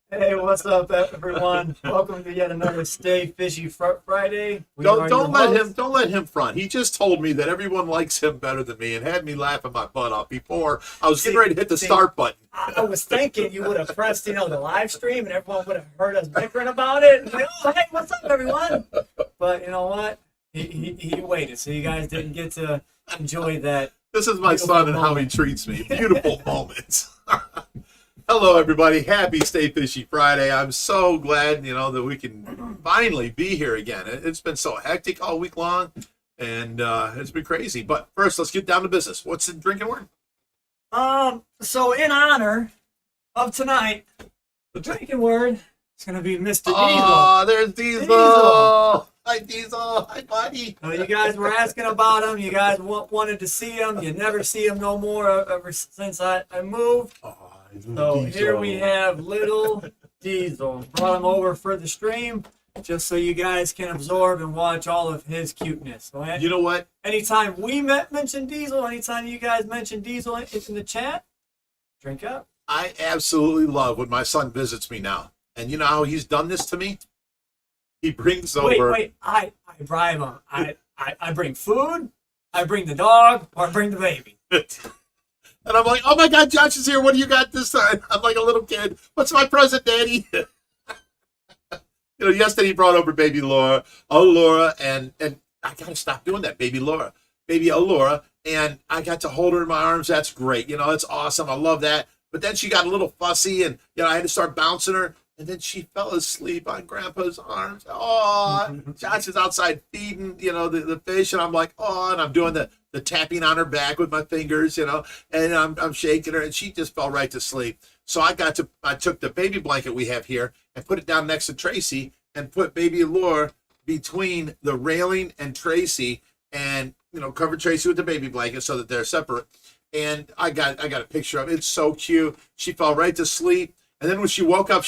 Hey, what's up, everyone? Welcome to yet another Stay Fishy Friday. Don't let him front. He just told me that everyone likes him better than me and had me laughing my butt off before I was getting ready to hit the start button. I was thinking you would have pressed, the live stream, and everyone would have heard us bickering about it. And like, oh, hey, what's up, everyone? But you know what? He waited, so you guys didn't get to enjoy that. This is my son and how he treats me. Beautiful moments. Hello, everybody. Happy Stay Fishy Friday. I'm so glad, that we can finally be here again. It's been so hectic all week long, and it's been crazy. But first, let's get down to business. What's the drinking word? So in honor of tonight, the drinking word is going to be Mr. Diesel. Oh, there's Diesel. Hi, Diesel. Hi, buddy. You guys were asking about him. You guys wanted to see him. You never see him no more ever since I moved. So here we have little Diesel. Brought him over for the stream just so you guys can absorb and watch all of his cuteness. So, you know what? Anytime we mention Diesel, anytime you guys mention Diesel in the chat, drink up. I absolutely love when my son visits me now. And you know how he's done this to me? He brings over... Wait. I bribe him. I bring food, I bring the dog, or I bring the baby. And I'm like, oh my God, Josh is here. What do you got this time? I'm like a little kid. What's my present, Daddy? Yesterday he brought over baby Laura, and I got to stop doing that, baby Laura. And I got to hold her in my arms. That's great. It's awesome. I love that. But then she got a little fussy, and, I had to start bouncing her. And then she fell asleep on Grandpa's arms. Oh, Josh is outside feeding, the fish. And I'm like, oh, and I'm doing the tapping on her back with my fingers, and I'm shaking her. And she just fell right to sleep. So I took the baby blanket we have here and put it down next to Tracy and put baby Laura between the railing and Tracy and, covered Tracy with the baby blanket so that they're separate. And I got a picture of it. It's so cute. She fell right to sleep. And then when she woke up,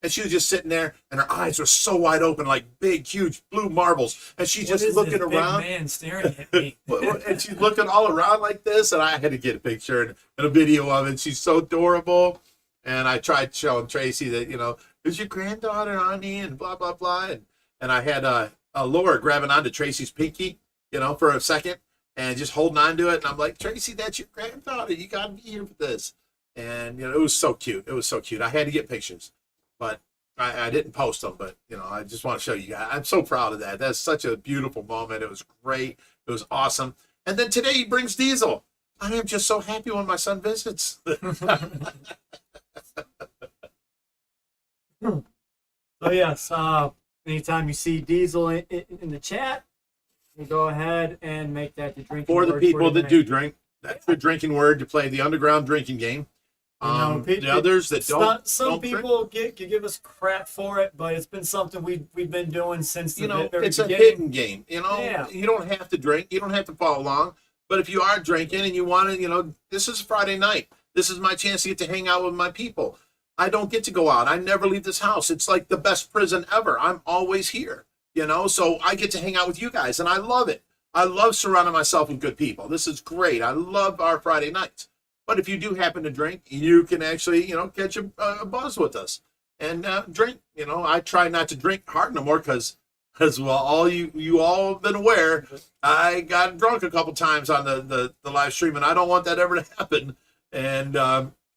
and she was just sitting there, and her eyes were so wide open, like big, huge blue marbles. And she's just looking around. Big man staring at me. And she's looking all around like this, and I had to get a picture and a video of it. She's so adorable. And I tried showing Tracy that, there's your granddaughter, honey, and blah, blah, blah. And I had Laura grabbing onto Tracy's pinky, for a second, and just holding on to it. And I'm like, Tracy, that's your granddaughter. You got to be here for this. And, it was so cute. It was so cute. I had to get pictures, but I didn't post them. But, I just want to show you guys. I'm so proud of that. That's such a beautiful moment. It was great. It was awesome. And then today he brings Diesel. I am just so happy when my son visits. So, yes, anytime you see Diesel in the chat, you go ahead and make that the drinking word. For the people that do drink. drink, that's the drinking word to play the underground drinking game. The others that don't, some people give us crap for it, but it's been something we've been doing since the very it's beginning. a hidden game. Yeah. You don't have to drink, you don't have to follow along. But if you are drinking and you want to, this is Friday night. This is my chance to get to hang out with my people. I don't get to go out. I never leave this house. It's like the best prison ever. I'm always here. So I get to hang out with you guys, and I love it. I love surrounding myself with good people. This is great. I love our Friday nights. But if you do happen to drink, you can actually, catch a buzz with us and drink. I try not to drink hard no more because well, you all have been aware, I got drunk a couple times on the live stream, and I don't want that ever to happen. And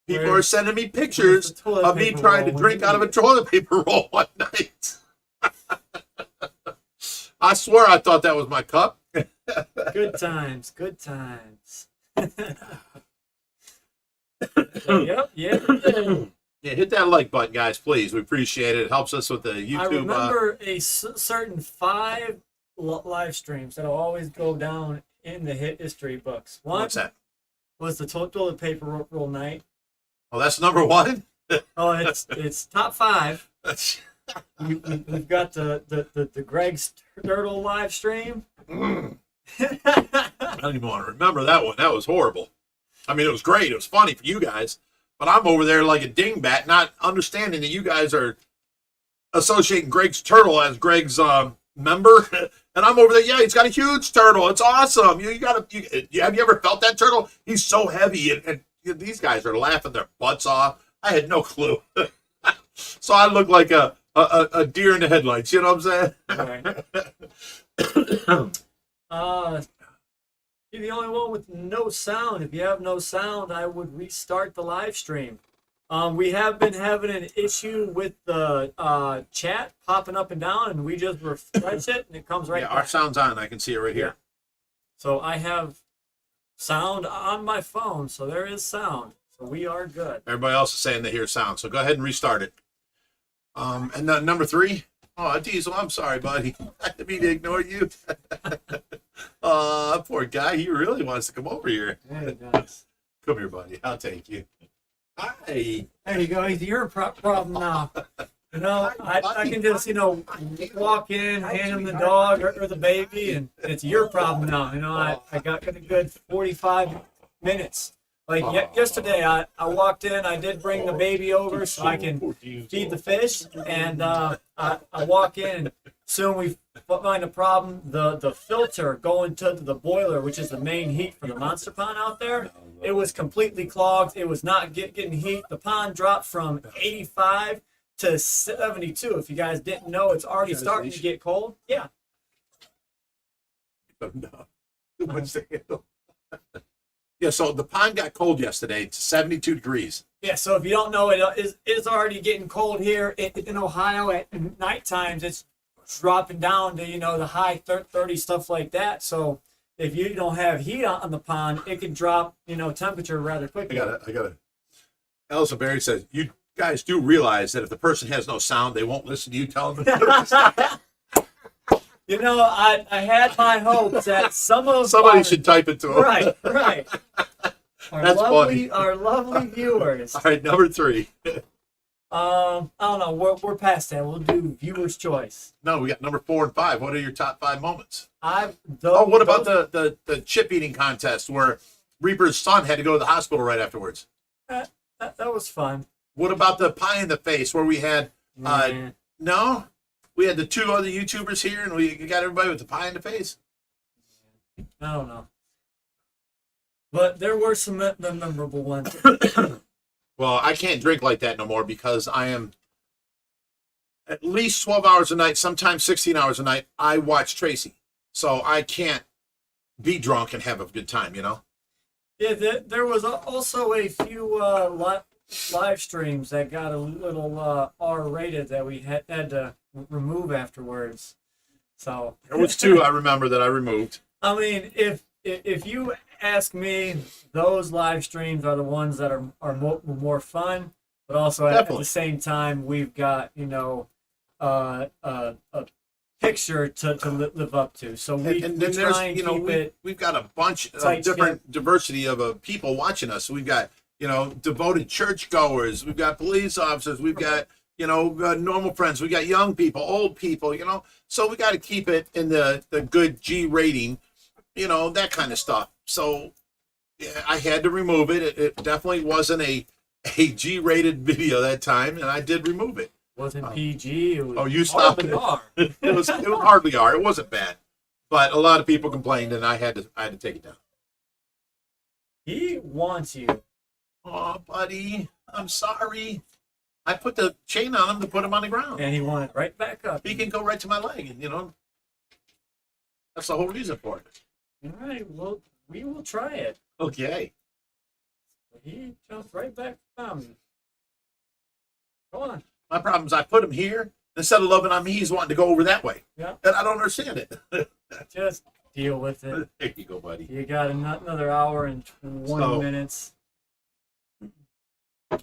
people are sending me pictures of me trying to drink out of a toilet paper roll one night. I swear I thought that was my cup. Good times. Yep. Yeah, hit that like button, guys, please. We appreciate it. It helps us with the YouTube. I remember a certain 5 live streams that'll always go down in the history books. One What's that? Was the toilet paper roll night. Oh, that's number 1? Oh, it's top 5. We've got the Greg's Turtle live stream. I don't even want to remember that one. That was horrible. I mean, it was great. It was funny for you guys. But I'm over there like a dingbat, not understanding that you guys are associating Greg's Turtle as Greg's member. And I'm over there, yeah, he's got a huge turtle. It's awesome. Have you ever felt that turtle? He's so heavy. And these guys are laughing their butts off. I had no clue. So I look like a deer in the headlights. You know what I'm saying? Right. You're the only one with no sound. If you have no sound, I would restart the live stream. We have been having an issue with the chat popping up and down, and we just refresh it, and it comes right Yeah, back. our sound's on. I can see it right here. So I have sound on my phone, so there is sound. So we are good. Everybody else is saying they hear sound, so go ahead and restart it. And number 3. Oh, Diesel, I'm sorry, buddy. I didn't mean to ignore you. Poor guy. He really wants to come over here. Yeah, he does. Come here, buddy. I'll take you. Hi. There you go. He's your problem now. You know, I can just, walk in, hand him the dog or the baby, and it's your problem now. You know, I got a good 45 minutes. Like yesterday, I walked in, I did bring the baby over so I can feed the fish, and I walk in, and soon we find a problem. The filter going to the boiler, which is the main heat for the monster pond out there, it was completely clogged. It was not getting heat. The pond dropped from 85 to 72. If you guys didn't know, it's already starting to get cold. Yeah. Yeah, so the pond got cold yesterday to 72 degrees. Yeah, so if you don't know, it is already getting cold here in Ohio at night times. It's dropping down to, the high 30s, stuff like that. So if you don't have heat on the pond, it can drop, temperature rather quickly. I got it. Elsa Berry says, you guys do realize that if the person has no sound, they won't listen to you telling them. I had my hopes that somebody should type it to them. Right. That's funny. Our lovely viewers. All right, number 3. I don't know. We're past that. We'll do viewer's choice. No, we got number 4 and 5. What are your top 5 moments? What about the chip eating contest where Reaper's son had to go to the hospital right afterwards? That was fun. What about the pie in the face where we had no? We had the 2 other YouTubers here, and we got everybody with the pie in the face. I don't know. But there were some memorable ones. Well, I can't drink like that no more because I am at least 12 hours a night, sometimes 16 hours a night. I watch TRACY. So I can't be drunk and have a good time, Yeah, there was also a few live streams that got a little R-rated that we had to remove afterwards. So there was 2 I remember that I removed. I mean, if you ask me, those live streams are the ones that are more fun, but also at the same time we've got a picture to live up to. So we try and keep it. We've got a bunch of different diversity of people watching us. So we've got devoted churchgoers, we've got police officers, we've got normal friends, we got young people, old people, so we got to keep it in the good G rating, that kind of stuff. So yeah, I had to remove it. It definitely wasn't a G rated video that time, and I did remove it. Wasn't PG. It was you stopped it. It was hardly R. It wasn't bad, but a lot of people complained, and I had to take it down. He wants you. Oh, buddy, I'm sorry. I put the chain on him to put him on the ground. And he wanted right back up. He can go right to my leg, and that's the whole reason for it. All right, well, we will try it. Okay. He jumped right back down me. Go on. My problem is I put him here. Instead of loving on me, he's wanting to go over that way. Yeah. And I don't understand it. Just deal with it. There you go, buddy. You got another hour and 20 minutes.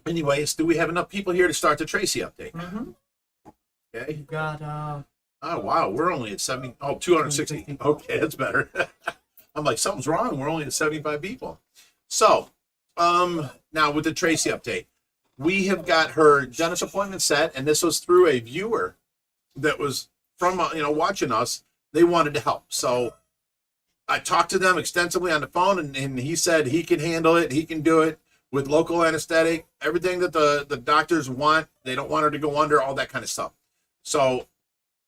Anyways, do we have enough people here to start the TRACY update? Mm-hmm. Okay. You got oh wow, we're only at 260. Okay, that's better. I'm like, something's wrong. We're only at 75 people. So, now with the TRACY update, we have got her dentist appointment set, and this was through a viewer that was from watching us. They wanted to help, so I talked to them extensively on the phone, and he said he can handle it. He can do it with local anesthetic, everything that the doctors want. They don't want her to go under, all that kind of stuff. So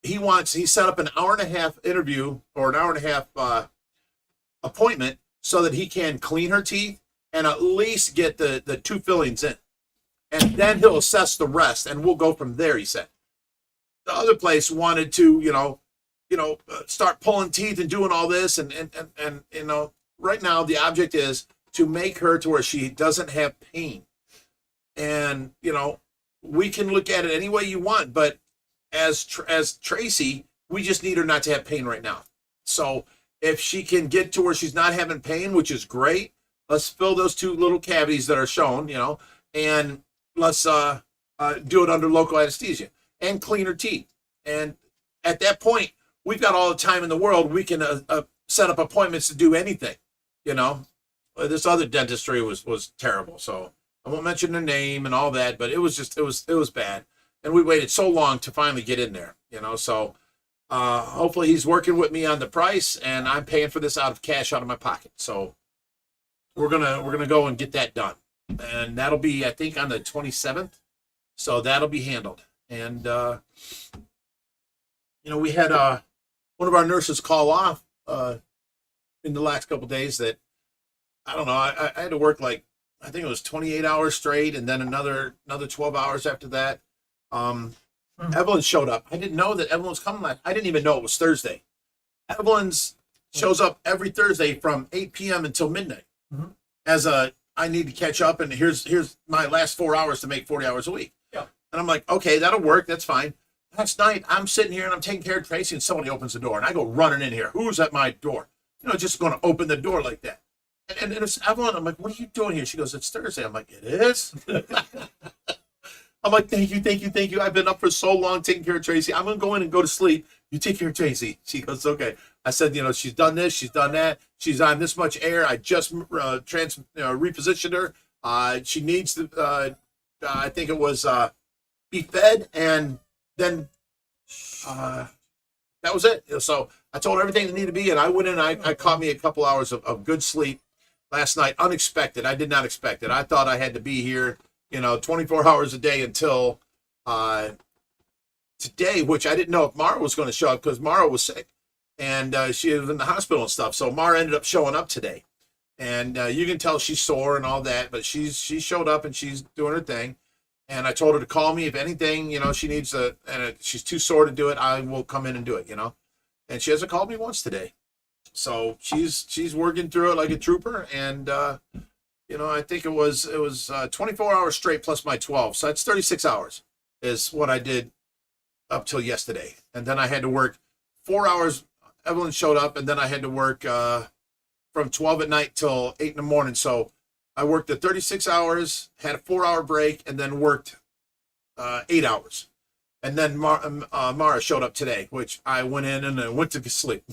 he set up an hour and a half interview or an hour and a half appointment so that he can clean her teeth and at least get the 2 fillings in. and then he'll assess the rest, and we'll go from there. He said. The other place wanted to, start pulling teeth and doing all this, and right now the object is to make her to where she doesn't have pain, and we can look at it any way you want, but as Tracy, we just need her not to have pain right now. So if she can get to where she's not having pain, which is great, let's fill those 2 little cavities that are shown, and let's do it under local anesthesia and clean her teeth. And at that point, we've got all the time in the world. We can set up appointments to do anything. This other dentistry was terrible. So I won't mention their name and all that, but it was bad. And we waited so long to finally get in there, So hopefully he's working with me on the price, and I'm paying for this out of cash out of my pocket. So we're gonna go and get that done, and that'll be, I think, on the 27th. So that'll be handled. And we had one of our nurses call off in the last couple of days that, I don't know, I had to work I think it was 28 hours straight, and then another 12 hours after that. Evelyn showed up. I didn't know that Evelyn was coming I didn't even know it was Thursday. Evelyn's shows up every Thursday from 8 p.m. until midnight. As I need to catch up, and here's my last 4 hours to make 40 hours a week. Yeah. And I'm like, okay, that'll work. That's fine. Last night, I'm sitting here and I'm taking care of Tracy, and somebody opens the door, and I go running in here. Who's at my door? Just going to open the door like that. And it's Evelyn. I'm like, what are you doing here? She goes, it's Thursday. I'm like, it is? I'm like, thank you. I've been up for so long taking care of Tracy. I'm going to go in and go to sleep. You take care of Tracy. She goes, okay. I said, she's done this. She's done that. She's on this much air. I just repositioned her. She needs to, I think it was be fed, and then that was it. So I told her everything that needed to be, and I went in. I caught me a couple hours of good sleep last night. Unexpected. I did not expect it. I thought I had to be here, 24 hours a day until today, which I didn't know if Mara was going to show up, because Mara was sick, and she was in the hospital and stuff. So Mara ended up showing up today, and you can tell she's sore and all that, but she showed up and she's doing her thing. And I told her to call me if anything, she needs and she's too sore to do it, I will come in and do it, And she hasn't called me once today. So she's working through it like a trooper. And, I think it was 24 hours straight plus my 12. So that's 36 hours is what I did up till yesterday. And then I had to work 4 hours. Evelyn showed up, and then I had to work from 12 at night till 8 in the morning. So I worked the 36 hours, had a 4-hour break, and then worked 8 hours. And then Mara showed up today, which I went in and went to sleep.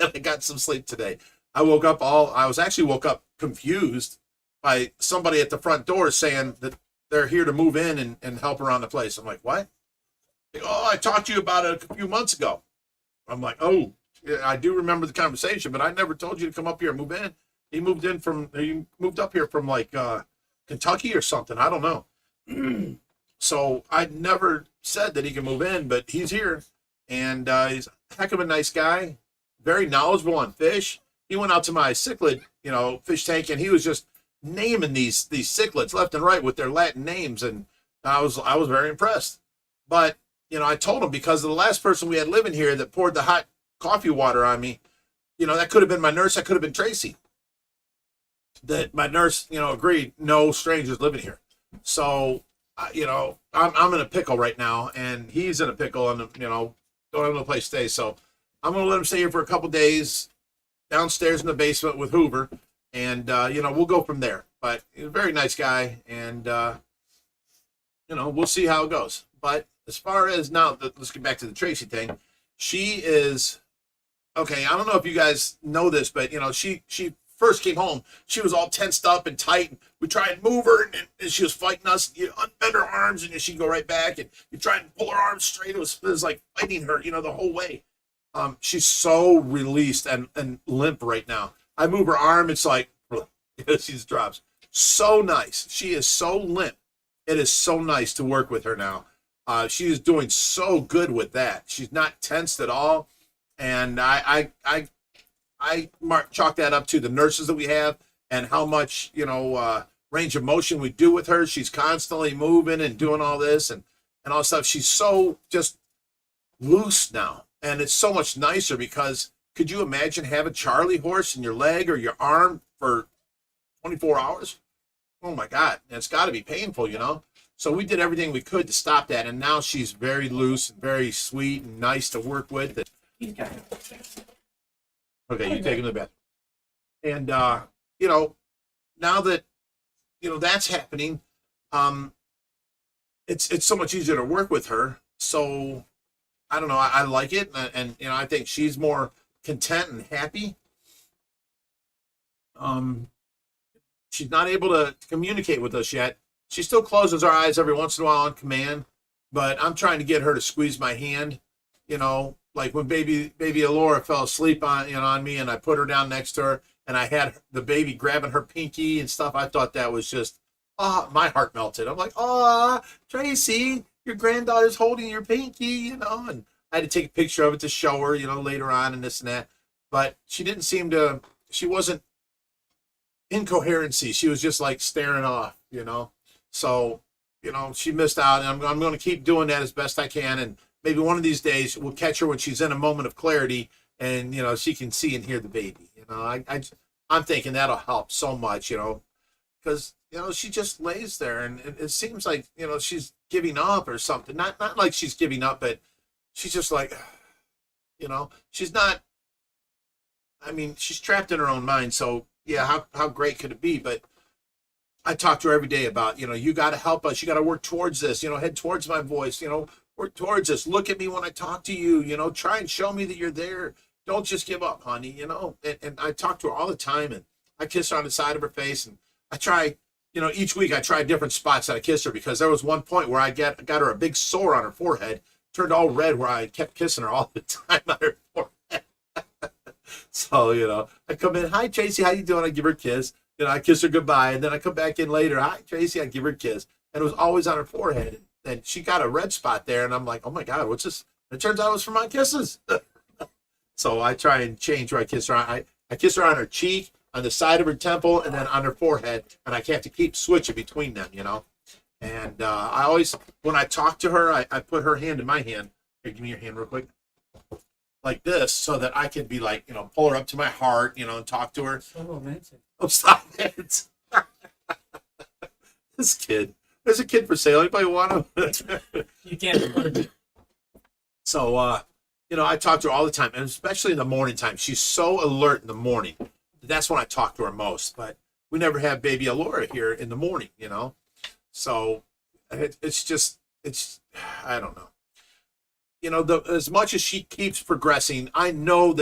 I got some sleep today. I woke up confused by somebody at the front door saying that they're here to move in and help around the place. I'm like, what? Oh, I talked to you about it a few months ago. I'm like, oh, yeah, I do remember the conversation, but I never told you to come up here and move in. He moved up here from Kentucky or something. I don't know. So I never said that he can move in, but he's here, and he's a heck of a nice guy, very knowledgeable on fish. He went out to my cichlid, fish tank, and he was just naming these cichlids left and right with their Latin names, and I was very impressed. But I told him, because of the last person we had living here that poured the hot coffee water on me, that could have been my nurse, that could have been Tracy. That my nurse, agreed, no strangers living here. So, I'm in a pickle right now, and he's in a pickle, and don't have no place to stay. So I'm gonna let him stay here for a couple days, downstairs in the basement with Hoover, and we'll go from there. But he's a very nice guy, and we'll see how it goes. But as far as now, let's get back to the Tracy thing. She is okay. I don't know if you guys know this, but she first came home, she was all tensed up and tight. And we try and move her, and she was fighting us. You unbend her arms, and she'd go right back. And you try and pull her arms straight. It was like fighting her, the whole way. She's so released and limp right now. I move her arm, it's like she just drops. So nice. She is so limp. It is so nice to work with her now. She is doing so good with that. She's not tensed at all, and I chalk that up to the nurses that we have and how much range of motion we do with her. She's constantly moving and doing all this and all this stuff. She's so just loose now. And it's so much nicer because could you imagine having Charlie horse in your leg or your arm for 24 hours? Oh my God, it's got to be painful, you know? So we did everything we could to stop that. And now she's very loose and very sweet and nice to work with. Okay, you take him to bed. And, you know, now that, you know, that's happening, it's so much easier to work with her. So I don't know. I like it. And, you know, I think she's more content and happy. She's not able to communicate with us yet. She still closes her eyes every once in a while on command, but I'm trying to get her to squeeze my hand, you know, like when baby Alora fell asleep on me and I put her down next to her and I had the baby grabbing her pinky and stuff. I thought that was just, my heart melted. I'm like, Tracy, your granddaughter's holding your pinky, you know, and I had to take a picture of it to show her, you know, later on and this and that. But she didn't seem to, she wasn't incoherency. She was just like staring off, you know. So, you know, she missed out. And I'm going to keep doing that as best I can. And maybe one of these days we'll catch her when she's in a moment of clarity and, you know, she can see and hear the baby. You know, I'm thinking that'll help so much, you know, because, you know, she just lays there and it seems like, you know, she's giving up or something. Not like she's giving up, but she's just like, you know, she's not, I mean, she's trapped in her own mind. So, yeah, how great could it be? But I talk to her every day about, you know, you got to help us. You got to work towards this, you know, head towards my voice, you know, work towards this. Look at me when I talk to you, you know, try and show me that you're there. Don't just give up, honey, you know. And I talk to her all the time and I kiss her on the side of her face and I try, you know, each week I try different spots that I kiss her because there was one point where I got her a big sore on her forehead, turned all red where I kept kissing her all the time on her forehead. So, you know, I come in, hi, Tracy, how you doing? I give her a kiss. You know, I kiss her goodbye. And then I come back in later, hi, Tracy, I give her a kiss. And it was always on her forehead. And she got a red spot there. And I'm like, oh, my God, what's this? And it turns out it was for my kisses. So I try and change where I kiss her. I kiss her on her cheek, on the side of her temple, and then on her forehead. And I have to keep switching between them, you know. And I always, when I talk to her, I put her hand in my hand. Here, give me your hand real quick. Like this, so that I can be like, you know, pull her up to my heart, you know, and talk to her. So romantic. Oh, stop it. This kid. There's a kid for sale. Anybody want him? You can't. So, you know, I talk to her all the time, and especially in the morning time. She's so alert in the morning. That's when I talk to her most. But we never have baby Alora here in the morning, you know. So it's just, I don't know. You know, as much as she keeps progressing, I know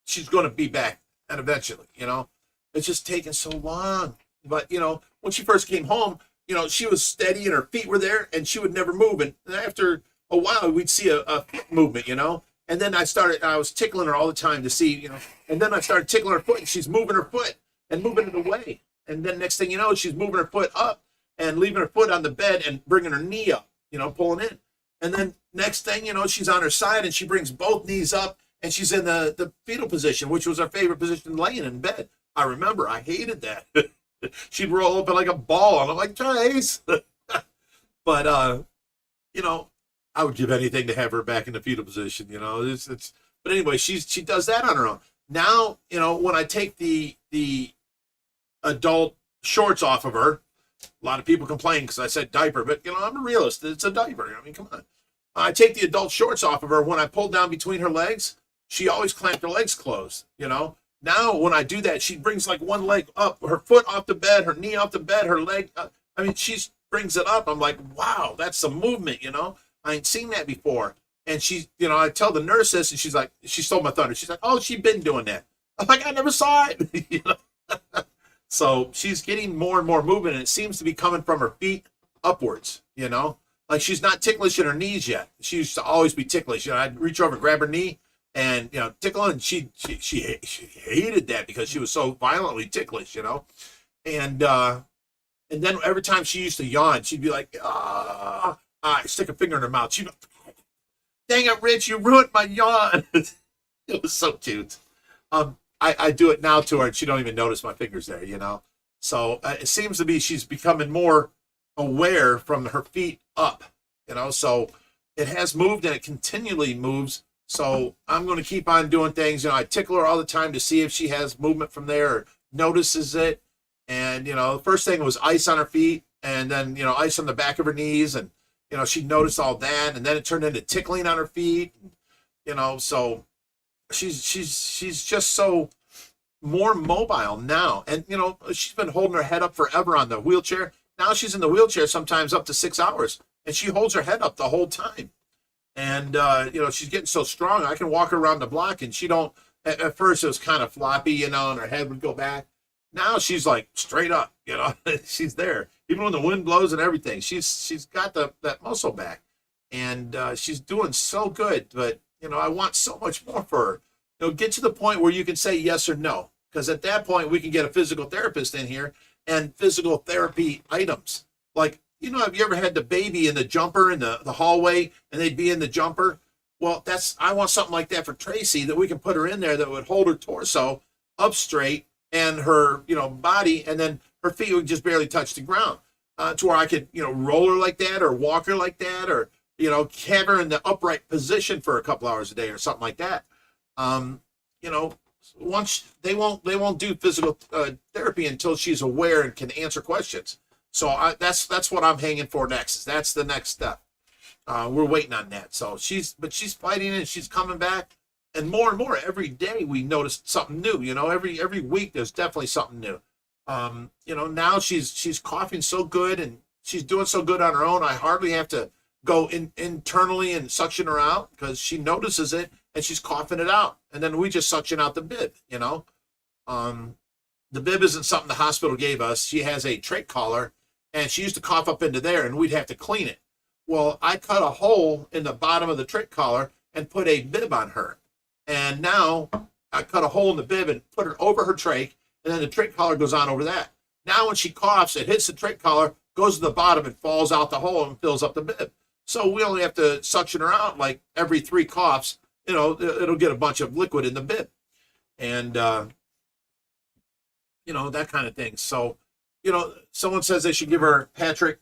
she's going to be back and eventually, you know. It's just taking so long. But, you know, when she first came home, you know, she was steady and her feet were there and she would never move. And after a while, we'd see a movement, you know. And then I was tickling her all the time to see, you know. And then I started tickling her foot and she's moving her foot and moving it away. And then next thing you know, she's moving her foot up and leaving her foot on the bed and bringing her knee up, you know, pulling in. And then next thing, you know, she's on her side and she brings both knees up and she's in the fetal position, which was our favorite position laying in bed. I remember I hated that. She'd roll open like a ball and I'm like, Trace. But, you know, I would give anything to have her back in the fetal position, you know. But anyway, she does that on her own. Now, you know, when I take the adult shorts off of her, a lot of people complain because I said diaper, but, you know, I'm a realist. It's a diaper. I mean, come on. I take the adult shorts off of her. When I pull down between her legs, she always clamped her legs closed, you know. Now, when I do that, she brings like one leg up, her foot off the bed, her knee off the bed, her leg. I mean, she brings it up. I'm like, wow, that's some movement, you know. I ain't seen that before. And she, you know, I tell the nurse this, and she's like, she stole my thunder. She's like, oh, she's been doing that. I'm like, I never saw it, you know. So she's getting more and more movement, and it seems to be coming from her feet upwards, you know. Like she's not ticklish in her knees yet. She used to always be ticklish. You know, I'd reach over, grab her knee, and, you know, tickle, and she hated that because she was so violently ticklish, you know. And then every time she used to yawn, she'd be like, stick a finger in her mouth. She'd be like, dang it, Rich, you ruined my yawn. It was so cute. I do it now to her, and she don't even notice my fingers there, you know. So it seems to be she's becoming more aware from her feet up, so it has moved and it continually moves. So I'm going to keep on doing things. I tickle her all the time to see if she has movement from there or notices it. And, the first thing was ice on her feet and then, ice on the back of her knees. And, she noticed all that. And then it turned into tickling on her feet, so she's just so more mobile now. And, she's been holding her head up forever on the wheelchair. Now she's in the wheelchair sometimes up to 6 hours and she holds her head up the whole time. And, she's getting so strong. I can walk her around the block and she don't, at first it was kind of floppy, and her head would go back. Now she's like straight up, she's there. Even when the wind blows and everything, she's got that muscle back. And she's doing so good. But, I want so much more for her. Get to the point where you can say yes or no. Because at that point, we can get a physical therapist in here and physical therapy items. Like, have you ever had the baby in the jumper in the hallway and they'd be in the jumper? Well, I want something like that for Tracy, that we can put her in there that would hold her torso up straight and her, body, and then her feet would just barely touch the ground, to where I could, roll her like that or walk her like that, or, have her in the upright position for a couple hours a day or something like that. Once they won't do physical therapy until she's aware and can answer questions. So that's what I'm hanging for next. That's the next step. We're waiting on that. So she's fighting and she's coming back, and more every day we notice something new. Every week there's definitely something new. Now she's coughing so good and she's doing so good on her own. I hardly have to go internally and suction her out because she notices it and she's coughing it out, and then we just suction out the bib. The bib isn't something the hospital gave us. She has a trach collar, and she used to cough up into there, and we'd have to clean it. Well, I cut a hole in the bottom of the trach collar and put a bib on her. And now I cut a hole in the bib and put it over her trach, and then the trach collar goes on over that. Now when she coughs, it hits the trach collar, goes to the bottom, and falls out the hole and fills up the bib. So we only have to suction her out like every 3 coughs. It'll get a bunch of liquid in the bib. And, that kind of thing. So, someone says they should give her, Patrick,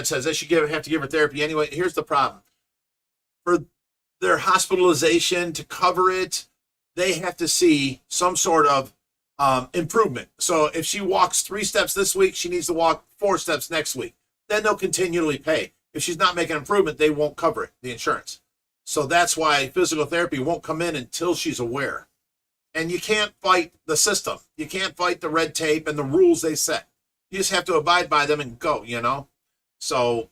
says they should have to give her therapy anyway. Here's the problem. For their hospitalization to cover it, they have to see some sort of improvement. So if she walks 3 steps this week, she needs to walk 4 steps next week. Then they'll continually pay. If she's not making improvement, they won't cover it, the insurance. So that's why physical therapy won't come in until she's aware. And you can't fight the system. You can't fight the red tape and the rules they set. You just have to abide by them and go, So,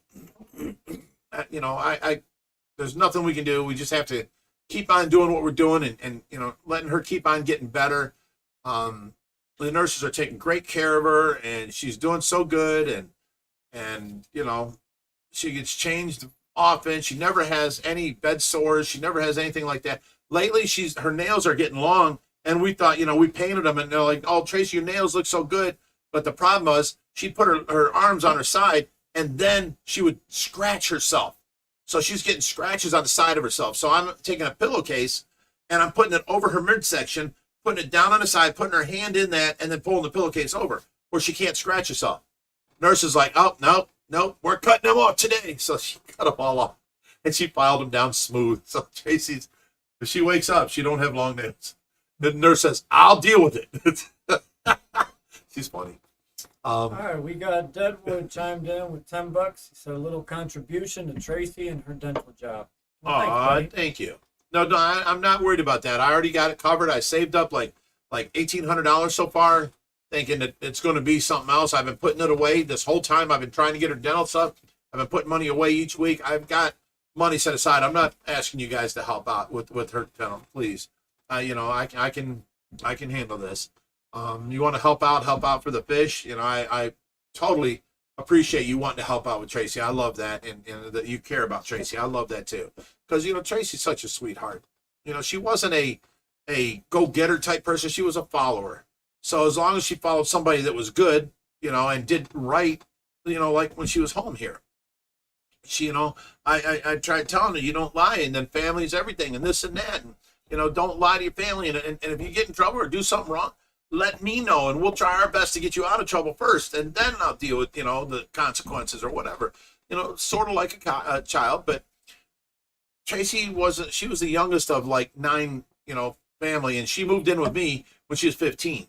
there's nothing we can do. We just have to keep on doing what we're doing and letting her keep on getting better. The nurses are taking great care of her, and she's doing so good. And she gets changed often. She never has any bed sores. She never has anything like that. Lately, her nails are getting long, and we thought, we painted them, and they're like, oh, Tracy, your nails look so good. But the problem was she'd put her arms on her side, and then she would scratch herself. So she's getting scratches on the side of herself. So I'm taking a pillowcase, and I'm putting it over her midsection, putting it down on the side, putting her hand in that, and then pulling the pillowcase over where she can't scratch herself. Nurse is like, oh, no, we're cutting them off today. So she cut them all off, and she filed them down smooth. So Tracy's, if she wakes up, she don't have long nails. The nurse says, I'll deal with it. She's funny. All right, we got Deadwood chimed in with $10. He said a little contribution to Tracy and her dental job. Well, thank you. No, I'm not worried about that. I already got it covered. I saved up like $1,800 so far, thinking that it's going to be something else. I've been putting it away this whole time. I've been trying to get her dental stuff. I've been putting money away each week. I've got money set aside. I'm not asking you guys to help out with her dental, please. I can handle this. You want to help out for the fish. I totally appreciate you wanting to help out with Tracy. I love that, and that you care about Tracy. I love that too, because Tracy's such a sweetheart. She wasn't a go-getter type person. She was a follower. So as long as she followed somebody that was good, and did right, like when she was home here, she, I tried telling her, you don't lie, and then family's everything, and this and that, and don't lie to your family, and if you get in trouble or do something wrong, let me know, and we'll try our best to get you out of trouble first, and then I'll deal with, the consequences or whatever. Sort of like a child. But Tracy she was the youngest of like 9, family, and she moved in with me when she was 15.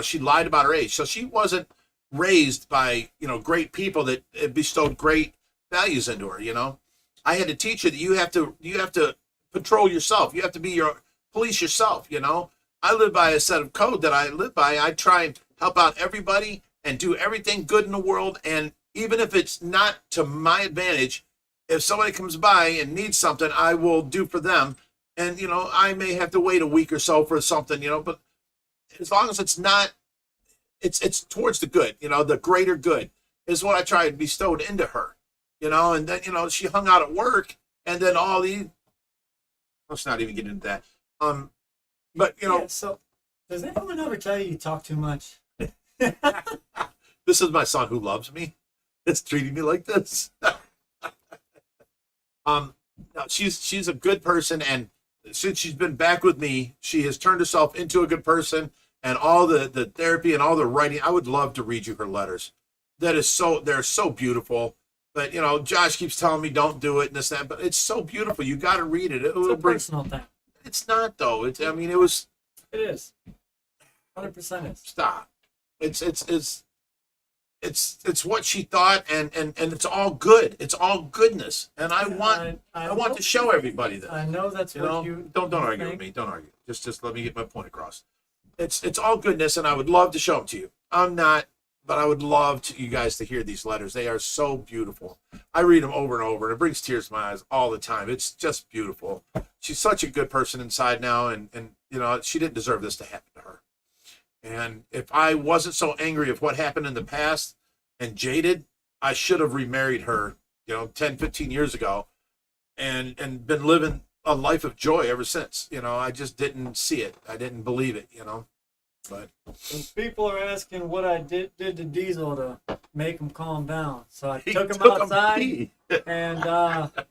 She lied about her age, so she wasn't raised by great people that bestowed great values into her. I had to teach her that you have to patrol yourself. You have to be your police yourself. I live by a set of code that I live by. I try and help out everybody and do everything good in the world. And even if it's not to my advantage, if somebody comes by and needs something, I will do for them. And, I may have to wait a week or so for something, but as long as it's not, it's towards the good, the greater good is what I try to bestow into her, and then, she hung out at work, and then let's not even get into that. But Yeah, so does anyone ever tell you talk too much? This is my son who loves me. It's treating me like this. No, she's a good person, and since she's been back with me, she has turned herself into a good person, and all the therapy and all the writing. I would love to read you her letters. They're so beautiful. But Josh keeps telling me don't do it and this and that, but it's so beautiful. You got to read it. It's a personal thing. It's not though. It is 100% is. Stop. It's what she thought, and it's all good. It's all goodness, and I want to show everybody that. I know that's what you don't argue with me. Don't argue. Just let me get my point across. It's all goodness, and I would love to show them to you. I'm not, but I would love you guys to hear these letters. They are so beautiful. I read them over and over, and it brings tears to my eyes all the time. It's just beautiful. She's such a good person inside now, and she didn't deserve this to happen to her. And if I wasn't so angry of what happened in the past and jaded, I should have remarried her, 10, 15 years ago, and been living a life of joy ever since. I just didn't see it. I didn't believe it, But people are asking what I did to Diesel to make him calm down. So I took him outside and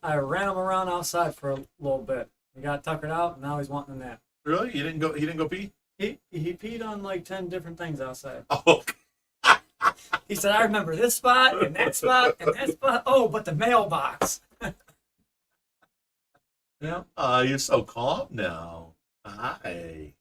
I ran him around outside for a little bit. He got tuckered out, and now he's wanting a nap. Really? He didn't go pee? He peed on like 10 different things outside. Oh. He said, I remember this spot and that spot and that spot. Oh, but the mailbox. Yeah. You're so calm now. Hi.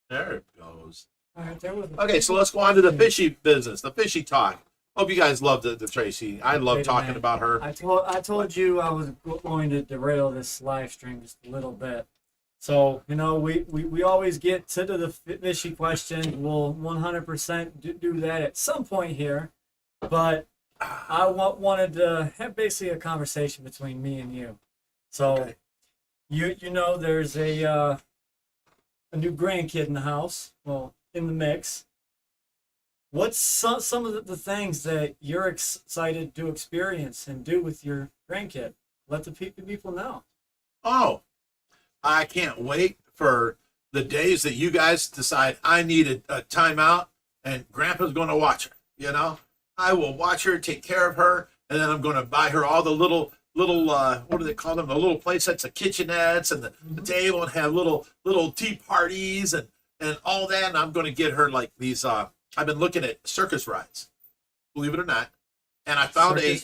There it goes. All right, okay, so let's go on to the fishy business, the fishy talk. Hope you guys love the Tracy. I love talking about her. I told you I was going to derail this live stream just a little bit. So, we always get to the fishy questions. We'll 100% do that at some point here. But I wanted to have basically a conversation between me and you. So, okay. There's a new grandkid in the house, well, in the mix. What's some of the things that you're excited to experience and do with your grandkid? Let the people know. Oh, I can't wait for the days that you guys decide I need a timeout and Grandpa's going to watch her. I will watch her, take care of her, and then I'm going to buy her all the little what do they call them? The little play sets, the kitchenettes and the table, and have little tea parties and all that. And I'm going to get her like these. I've been looking at circus rides, believe it or not, and I found a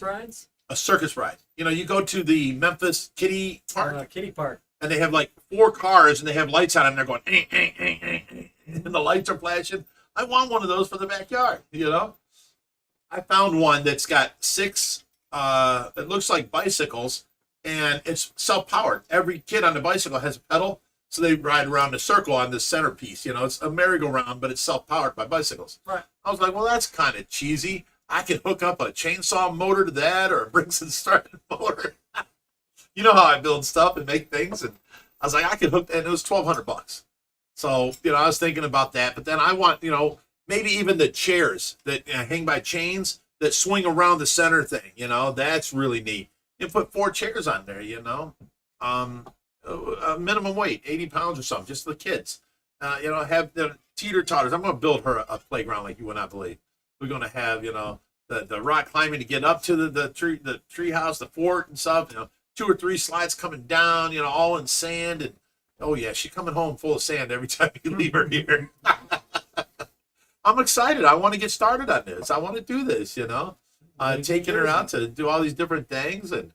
circus ride. You go to the Memphis Kitty Park, and they have like 4 cars, and they have lights on, and they're going, and the lights are flashing. I want one of those for the backyard. I found one that's got 6. It looks like bicycles, and it's self-powered. Every kid on the bicycle has a pedal, so they ride around the circle on the centerpiece. It's a merry-go-round, but it's self-powered by bicycles. Right. I was like, well, that's kind of cheesy. I can hook up a chainsaw motor to that, or a Briggs and Stratton motor. You know how I build stuff and make things, and I was like, I could hook, and it was $1,200. So I was thinking about that, but then I want maybe even the chairs that hang by chains that swing around the center thing, that's really neat. You put 4 chairs on there, a minimum weight, 80 pounds or something, just for the kids. Have the teeter-totters. I'm going to build her a playground like you would not believe. We're going to have, the rock climbing to get up to the tree house, the fort and stuff, 2 or 3 slides coming down, all in sand. And oh yeah, she's coming home full of sand every time you leave her here. I'm excited. I want to get started on this. I want to do this, you know, taking her out to do all these different things. And,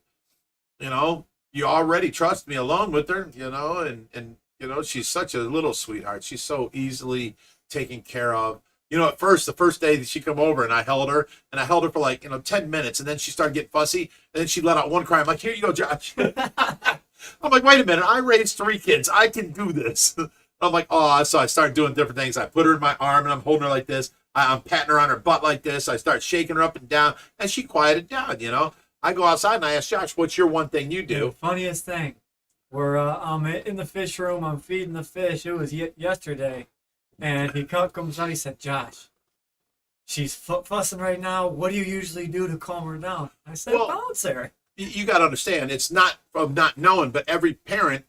you know, you already trust me alone with her, you know, and, you know, she's such a little sweetheart. She's so easily taken care of. You know, at first, the first day that she come over and I held her for like, you know, 10 minutes. And then she started getting fussy. And then she let out one cry. I'm like, here you go, Josh. I'm like, wait a minute. I raised 3 kids. I can do this. I'm like, oh, so I started doing different things. I put her in my arm and I'm holding her like this. I'm patting her on her butt like this. I start shaking her up and down and she quieted down, you know. I go outside and I ask Josh, what's your one thing you do? The funniest thing, I'm in the fish room. I'm feeding the fish. It was yesterday. And he comes out, he said, Josh, she's fussing right now. What do you usually do to calm her down? I said, well, bounce her. You got to understand, it's not from not knowing, but every parent,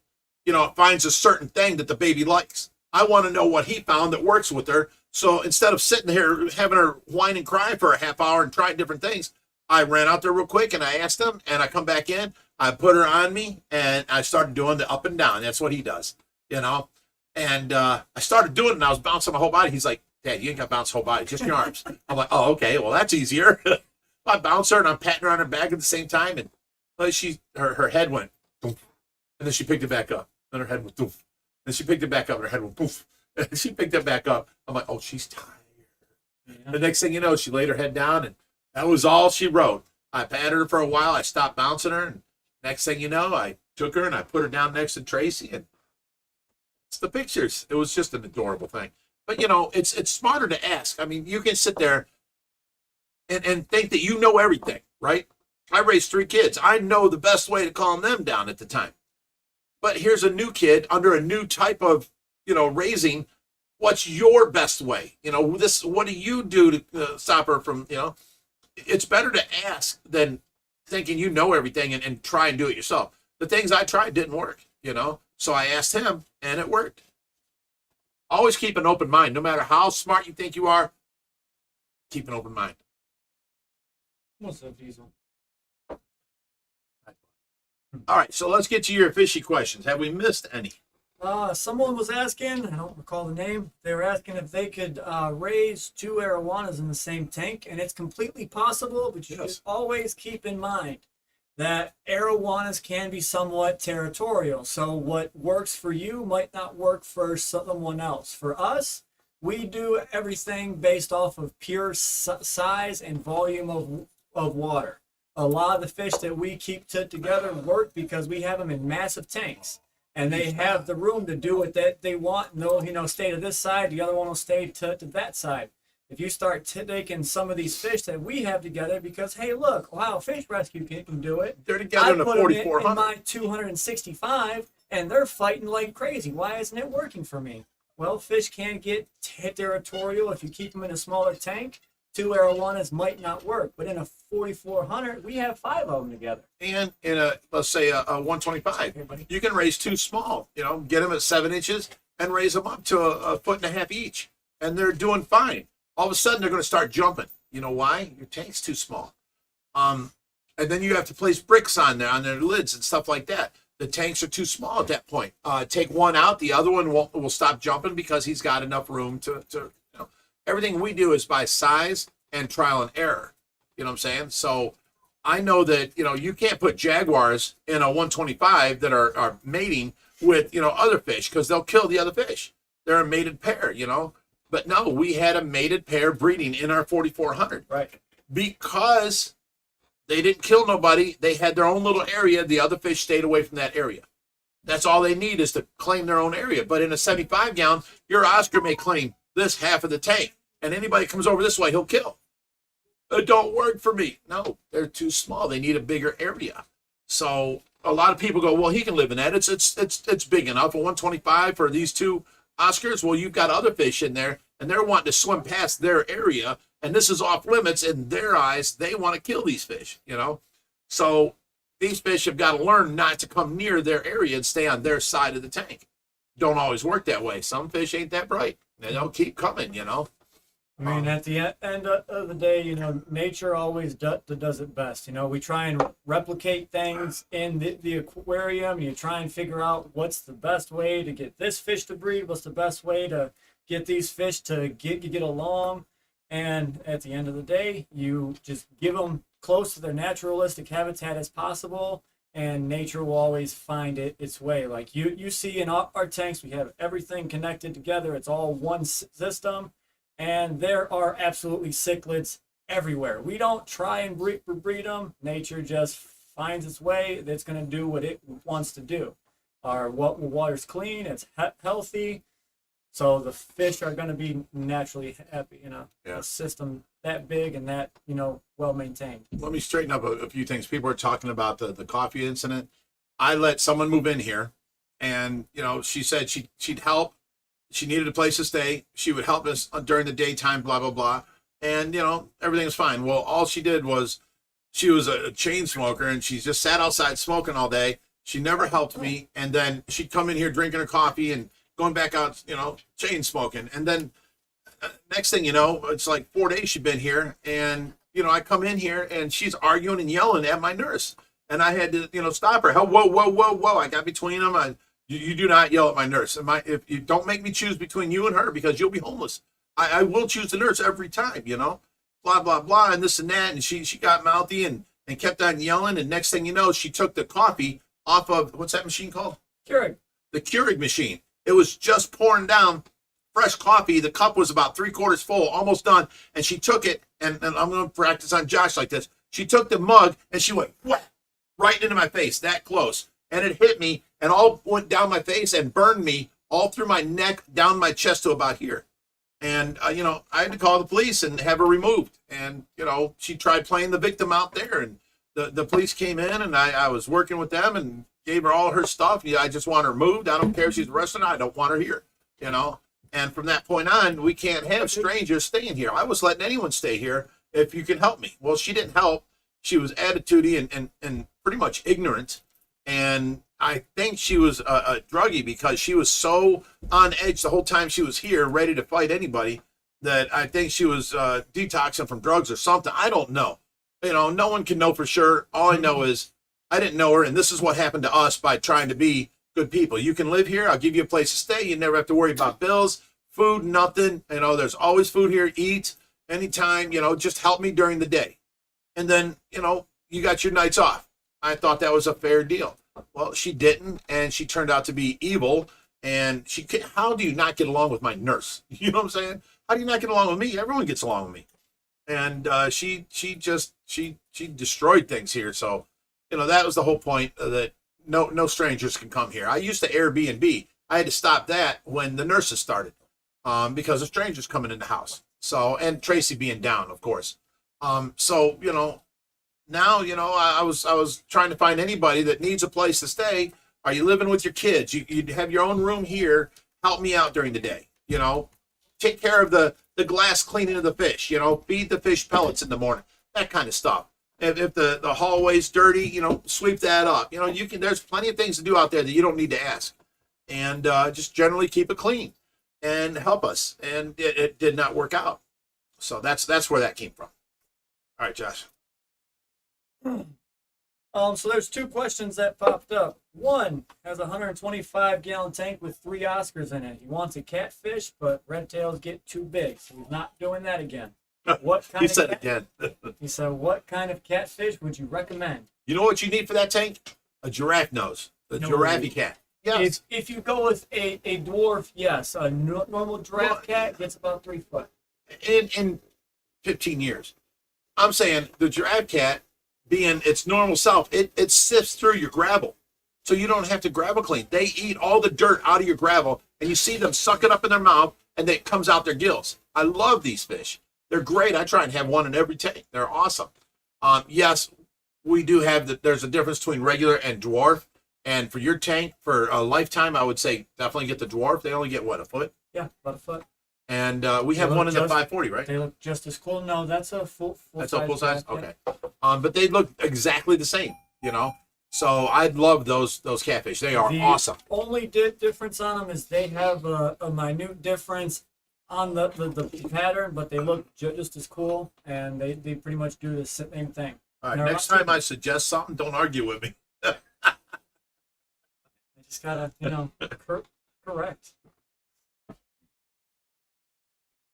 you know, finds a certain thing that the baby likes. I want to know what he found that works with her. So instead of sitting here having her whine and cry for a half hour and trying different things, I ran out there real quick and I asked him, and I come back in, I put her on me, and I started doing the up and down. That's what he does, you know. And I started doing it, and I was bouncing my whole body. He's like, Dad, you ain't got to bounce the whole body, just your arms. I'm like, oh, okay, well, that's easier. I bounce her, and I'm patting her on her back at the same time, and her head went, poof, and then she picked it back up. Then her head went, poof. Then she picked it back up, and her head went, poof. And she picked it back up. I'm like, oh, she's tired. Yeah. The next thing you know, she laid her head down, and that was all she wrote. I patted her for a while. I stopped bouncing her, and next thing you know, I took her, and I put her down next to Tracy, and it's the pictures. It was just an adorable thing. But, you know, it's smarter to ask. I mean, you can sit there and think that you know everything, right? I raised 3 kids. I know the best way to calm them down at the time. But here's a new kid under a new type of, you know, raising. What's your best way? You know, what do you do to stop her from, you know? It's better to ask than thinking you know everything and try and do it yourself. The things I tried didn't work, you know? So I asked him, and it worked. Always keep an open mind. No matter how smart you think you are, keep an open mind. What's up, Diesel? All right, so let's get to your fishy questions. Have we missed any? Someone was asking, I don't recall the name, they were asking if they could raise 2 arowanas in the same tank, and it's completely possible, but you should always keep in mind that arowanas can be somewhat territorial. So what works for you might not work for someone else. For us, we do everything based off of pure size and volume of water. A lot of the fish that we keep together work because we have them in massive tanks. And they have the room to do what they want. And they'll, you know, stay to this side. The other one will stay to that side. If you start taking some of these fish that we have together, because, hey, look, Ohio Fish Rescue can do it. They're together in a 4,400. In my 265, and they're fighting like crazy. Why isn't it working for me? Well, fish can get territorial if you keep them in a smaller tank. 2 arowanas might not work, but in a 4,400, we have 5 of them together. And in a, let's say, a 125, you can raise 2 small. You know, get them at 7 inches and raise them up to a 1.5 foot each, and they're doing fine. All of a sudden, they're going to start jumping. You know why? Your tank's too small. And then you have to place bricks on their lids and stuff like that. The tanks are too small at that point. Take one out, the other one will stop jumping because he's got enough room to you know. Everything we do is by size and trial and error. You know what I'm saying? So I know that, you know, you can't put jaguars in a 125 that are mating with, you know, other fish because they'll kill the other fish. They're a mated pair, you know. But no, we had a mated pair breeding in our 4,400. Right. Because they didn't kill nobody. They had their own little area. The other fish stayed away from that area. That's all they need is to claim their own area. But in a 75 gallon, your Oscar may claim this half of the tank. And anybody comes over this way, he'll kill. It don't work for me. No, they're too small. They need a bigger area. So a lot of people go, well, he can live in that. It's big enough. A 125 for these 2 Oscars, well, you've got other fish in there, and they're wanting to swim past their area, and this is off limits in their eyes. They want to kill these fish, you know? So these fish have got to learn not to come near their area and stay on their side of the tank. Don't always work that way. Some fish ain't that bright. They don't keep coming, you know? I mean, at the end of the day, you know, nature always does it best. You know, we try and replicate things in the aquarium. You try and figure out what's the best way to get this fish to breed, what's the best way to get these fish to get along. And at the end of the day, you just give them close to their naturalistic habitat as possible, and nature will always find its way. Like you see in our tanks, we have everything connected together. It's all one system. And there are absolutely cichlids everywhere. We don't try and breed them. Nature just finds its way. That's going to do what it wants to do. Our water's clean. It's healthy. So the fish are going to be naturally happy. You know, a system that big and that, you know, well maintained. Let me straighten up a few things. People are talking about the coffee incident. I let someone move in here, and you know, she said she'd help. She needed a place to stay. She would help us during the daytime, blah, blah, blah. And, you know, everything was fine. Well, all she did was, she was a chain smoker, and she just sat outside smoking all day. She never helped me. And then she'd come in here drinking her coffee and going back out, you know, chain smoking. And then next thing you know, it's like 4 days she'd been here. And, you know, I come in here, and she's arguing and yelling at my nurse. And I had to, you know, stop her. Whoa, whoa, whoa, whoa. I got between them. You do not yell at my nurse. If you don't make me choose between you and her, because you'll be homeless. I will choose the nurse every time, you know, blah, blah, blah, and this and that. And she got mouthy and kept on yelling. And next thing you know, she took the coffee off of, what's that machine called? Keurig. The Keurig machine. It was just pouring down fresh coffee. The cup was about 3/4 full, almost done. And she took it, and I'm going to practice on Josh like this. She took the mug, and she went, whap, right into my face, that close. And it hit me, and all went down my face and burned me all through my neck, down my chest to about here. And, you know, I had to call the police and have her removed. And, you know, she tried playing the victim out there. And the police came in, and I was working with them and gave her all her stuff. Yeah, I just want her moved. I don't care if she's arrested. I don't want her here, you know. And from that point on, we can't have strangers staying here. I was letting anyone stay here if you can help me. Well, she didn't help. She was attitudey and pretty much ignorant. And I think she was a druggie, because she was so on edge the whole time she was here, ready to fight anybody, that I think she was detoxing from drugs or something. I don't know. You know, no one can know for sure. All I know is I didn't know her, and this is what happened to us by trying to be good people. You can live here. I'll give you a place to stay. You never have to worry about bills, food, nothing. You know, there's always food here. Eat anytime. You know, just help me during the day. And then, you know, you got your nights off. I thought that was a fair deal. Well, she didn't, and she turned out to be evil. And how do you not get along with my nurse? You know what I'm saying? How do you not get along with me? Everyone gets along with me. And she destroyed things here. So, you know, that was the whole point, that no strangers can come here. I used to Airbnb. I had to stop that when the nurses started, because of strangers coming in the house. So, and Tracy being down, of course. So, you know, now, you know, I was trying to find anybody that needs a place to stay. Are you living with your kids? You have your own room here. Help me out during the day. You know, take care of the glass cleaning of the fish. You know, feed the fish pellets in the morning. That kind of stuff. If the hallway's dirty, you know, sweep that up. You know, there's plenty of things to do out there that you don't need to ask. And just generally keep it clean and help us. And it did not work out. So that's where that came from. All right, Josh. So there's two questions that popped up. One has a 125-gallon tank with 3 Oscars in it. He wants a catfish, but red tails get too big, so he's not doing that again. What kind He of said again. He said, what kind of catfish would you recommend? You know what you need for that tank? A giraffe nose. A giraffe cat. Yes. If you go with a dwarf, yes. A normal giraffe cat gets about 3 foot. In 15 years. I'm saying the giraffe cat, being its normal self, it sifts through your gravel. So you don't have to gravel clean. They eat all the dirt out of your gravel, and you see them suck it up in their mouth, and it comes out their gills. I love these fish. They're great. I try and have one in every tank. They're awesome. Yes, we do have there's a difference between regular and dwarf. And for your tank, for a lifetime, I would say definitely get the dwarf. They only get, what, a foot? Yeah, about a foot. And we have one in the 540, right? They look just as cool. No, that's a full That's size. a full size? Yeah. Okay. But they look exactly the same, you know? So I'd love those catfish. They are awesome. Only difference on them is they have a minute difference on the pattern, but they look just as cool, and they pretty much do the same thing. All right, next time I suggest something, don't argue with me. I just gotta, correct.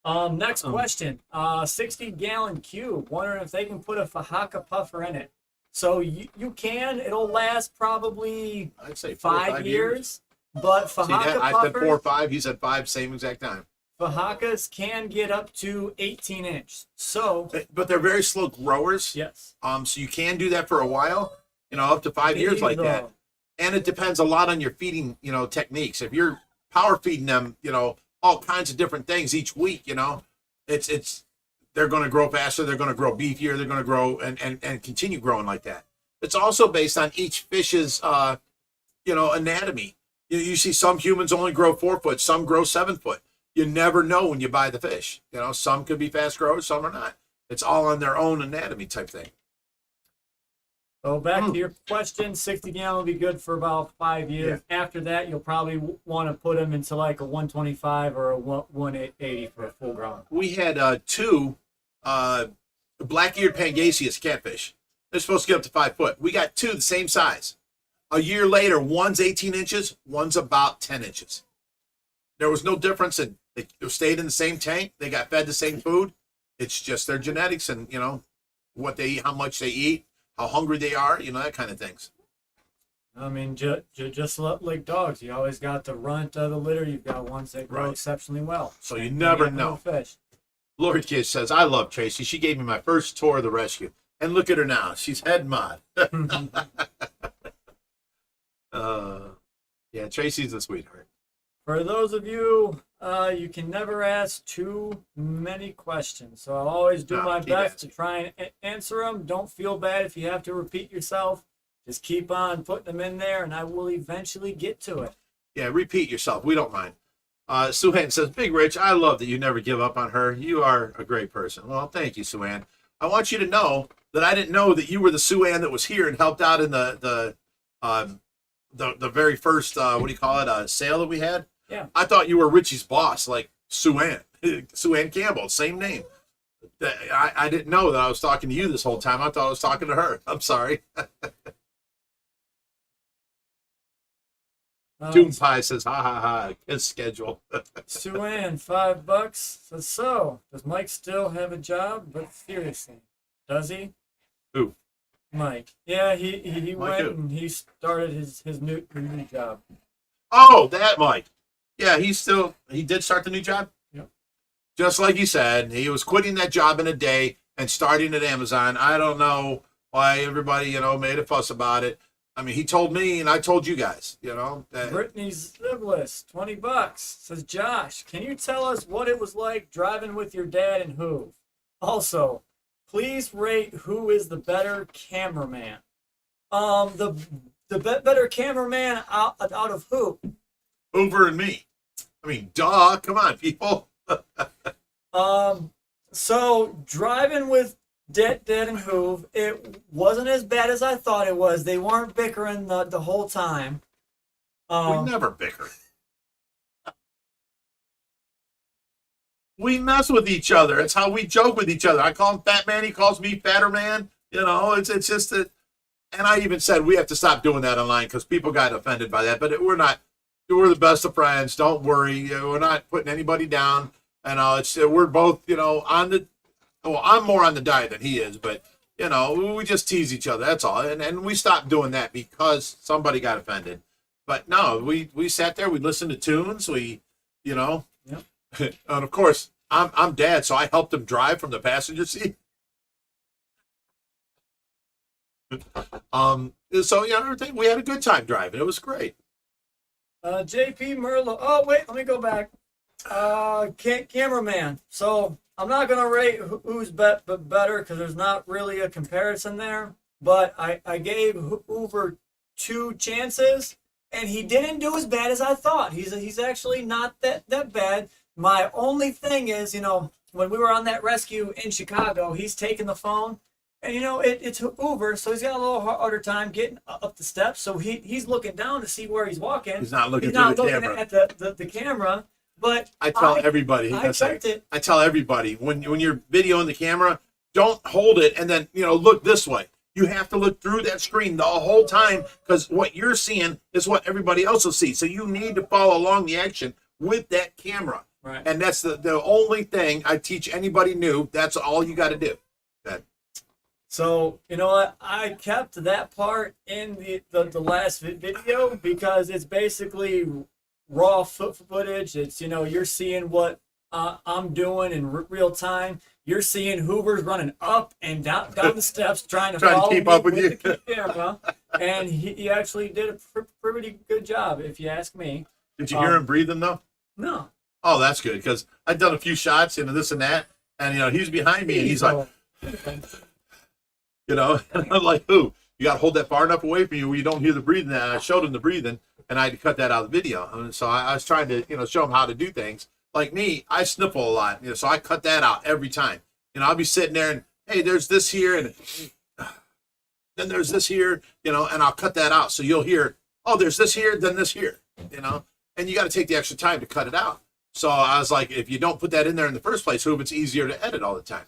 Next question. 60-gallon cube. Wondering if they can put a Fahaka puffer in it. So you can. It'll last probably I'd say 5 years. But See Fahaka that? I said 4 puffers, or 5. He said 5, same exact time. Fahakas can get up to 18 inch. So But they're very slow growers. yes. So you can do that for a while, up to 5 years like that. And it depends a lot on your feeding, techniques. If you're power feeding them, all kinds of different things each week, it's they're going to grow faster, they're going to grow beefier, they're going to grow and continue growing like that. It's also based on each fish's, anatomy. You see some humans only grow 4 foot, some grow 7 foot. You never know when you buy the fish. Some could be fast growers, some are not. It's all on their own anatomy type thing. So back to your question, 60 gallon will be good for about 5 years. Yeah. After that, you'll probably want to put them into like a 125 or a 180 for a full grown. We had 2 black-eared Pangasius catfish. They're supposed to get up to 5 foot. We got 2 the same size. A year later, one's 18 inches, one's about 10 inches. There was no difference. They stayed in the same tank. They got fed the same food. It's just their genetics and, what they eat, how much they eat, how hungry they are, that kind of things. I mean, just like dogs, you always got the runt of the litter. You've got ones that grow exceptionally well. So you never know. Fish. Lori Kish says, I love Tracy. She gave me my first tour of the rescue. And look at her now. She's head mod. Yeah, Tracy's a sweetheart. For those of you, you can never ask too many questions. So I'll always do my best to try and answer them. Don't feel bad if you have to repeat yourself. Just keep on putting them in there, and I will eventually get to it. Yeah, repeat yourself. We don't mind. Suhan says, Big Rich, I love that you never give up on her. You are a great person. Well, thank you, Suhan. I want you to know that I didn't know that you were the Suhan that was here and helped out in the very first, sale that we had. Yeah. I thought you were Richie's boss, like Suhan. Suhan Campbell, same name. I didn't know that I was talking to you this whole time. I thought I was talking to her. I'm sorry. Doom Pie says, ha ha ha, his schedule. Suan, $5 says, so, does Mike still have a job? But seriously, does he? Who? Mike. Yeah, he went and he started his new job. Oh, that Mike. Yeah, he did start the new job? Yep. Just like you said, he was quitting that job in a day and starting at Amazon. I don't know why everybody, made a fuss about it. I mean, he told me, and I told you guys, that Brittany Ziblis, $20, says, Josh, can you tell us what it was like driving with your dad in Hoove? Also, please rate who is the better cameraman. The better cameraman out of who? Hoover and me. I mean, duh, come on, people. So driving with Dad and Hoove, it wasn't as bad as I thought it was. They weren't bickering the whole time. We never bicker. We mess with each other. It's how we joke with each other. I call him Fat Man. He calls me Fatter Man. It's just that. And I even said we have to stop doing that online because people got offended by that. But we're not. We're the best of friends. Don't worry. We're not putting anybody down. And we're both, on the. Well, I'm more on the diet than he is, but we just tease each other. That's all. And we stopped doing that because somebody got offended. But no, we sat there. We listened to tunes. We, Yep. And of course, I'm Dad, so I helped him drive from the passenger seat. So everything. We had a good time driving. It was great. JP Merlo. Oh wait, let me go back. Cameraman. So I'm not gonna rate who's better because there's not really a comparison there. But I gave Hoover 2 chances, and he didn't do as bad as I thought. He's actually not that bad. My only thing is, when we were on that rescue in Chicago, he's taking the phone, and it's Hoover, so he's got a little harder time getting up the steps. So he's looking down to see where he's walking. He's not looking at the camera. At the camera. But I tell everybody. I kept it. I tell everybody when you're videoing the camera, don't hold it and then look this way. You have to look through that screen the whole time because what you're seeing is what everybody else will see. So you need to follow along the action with that camera. Right. And that's the only thing I teach anybody new. That's all you got to do. So, you know what? I kept that part in the last video because it's basically raw footage. It's, you're seeing what I'm doing in real time. You're seeing Hoover's running up and down the steps trying to follow keep up with you. the camera. And he actually did a pretty good job, if you ask me. Did you hear him breathing, though? No. Oh, that's good because I've done a few shots, this and that. And, he's behind me and he's like, and I'm like, "Who? You got to hold that far enough away from you where you don't hear the breathing." And I showed him the breathing, and I had to cut that out of the video. And so I was trying to, show him how to do things. Like me, I sniffle a lot, so I cut that out every time. I'll be sitting there and, hey, there's this here, and then there's this here, and I'll cut that out. So you'll hear, oh, there's this here, then this here, and you got to take the extra time to cut it out. So I was like, if you don't put that in there in the first place, Hoob, it's easier to edit all the time.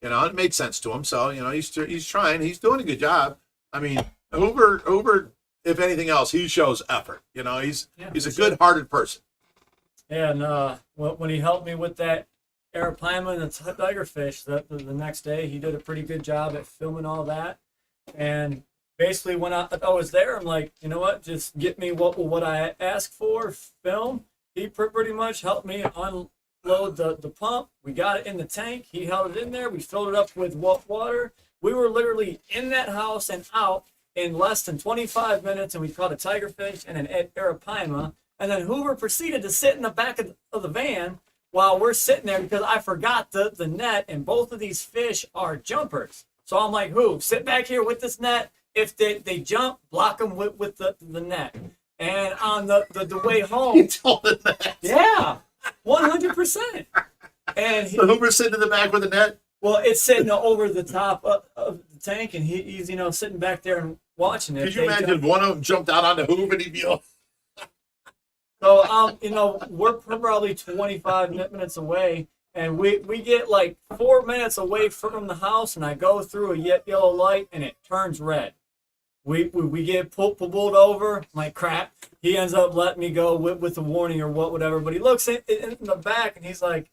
It made sense to him. So, he's trying. He's doing a good job. I mean, Hoover, if anything else, he shows effort. He's a good-hearted person. And when he helped me with that arapaima and the tigerfish, the next day, he did a pretty good job at filming all that. And basically, when I was there, I'm like, you know what? Just get me what I asked for, film. He pretty much helped me unload the pump. We got it in the tank. He held it in there. We filled it up with water. We were literally in that house and out in less than 25 minutes, and we caught a tigerfish and an arapaima. And then Hoover proceeded to sit in the back of the van while we're sitting there because I forgot the net, and both of these fish are jumpers. So I'm like, Hoover, sit back here with this net. If they jump, block them with the net. And on the way home, You told him that. yeah, 100%. And So Hoover's sitting in the back with the net. well, it's sitting over the top of the tank, and he's sitting back there and watching it. Could you imagine if one of them jumped out onto Hoover and he'd be all... So we're probably 25 minutes away, and we get like 4 minutes away from the house, and I go through a yellow light, and it turns red. We get pulled over. I'm like, crap. He ends up letting me go with the warning or whatever. But he looks in the back, and he's like,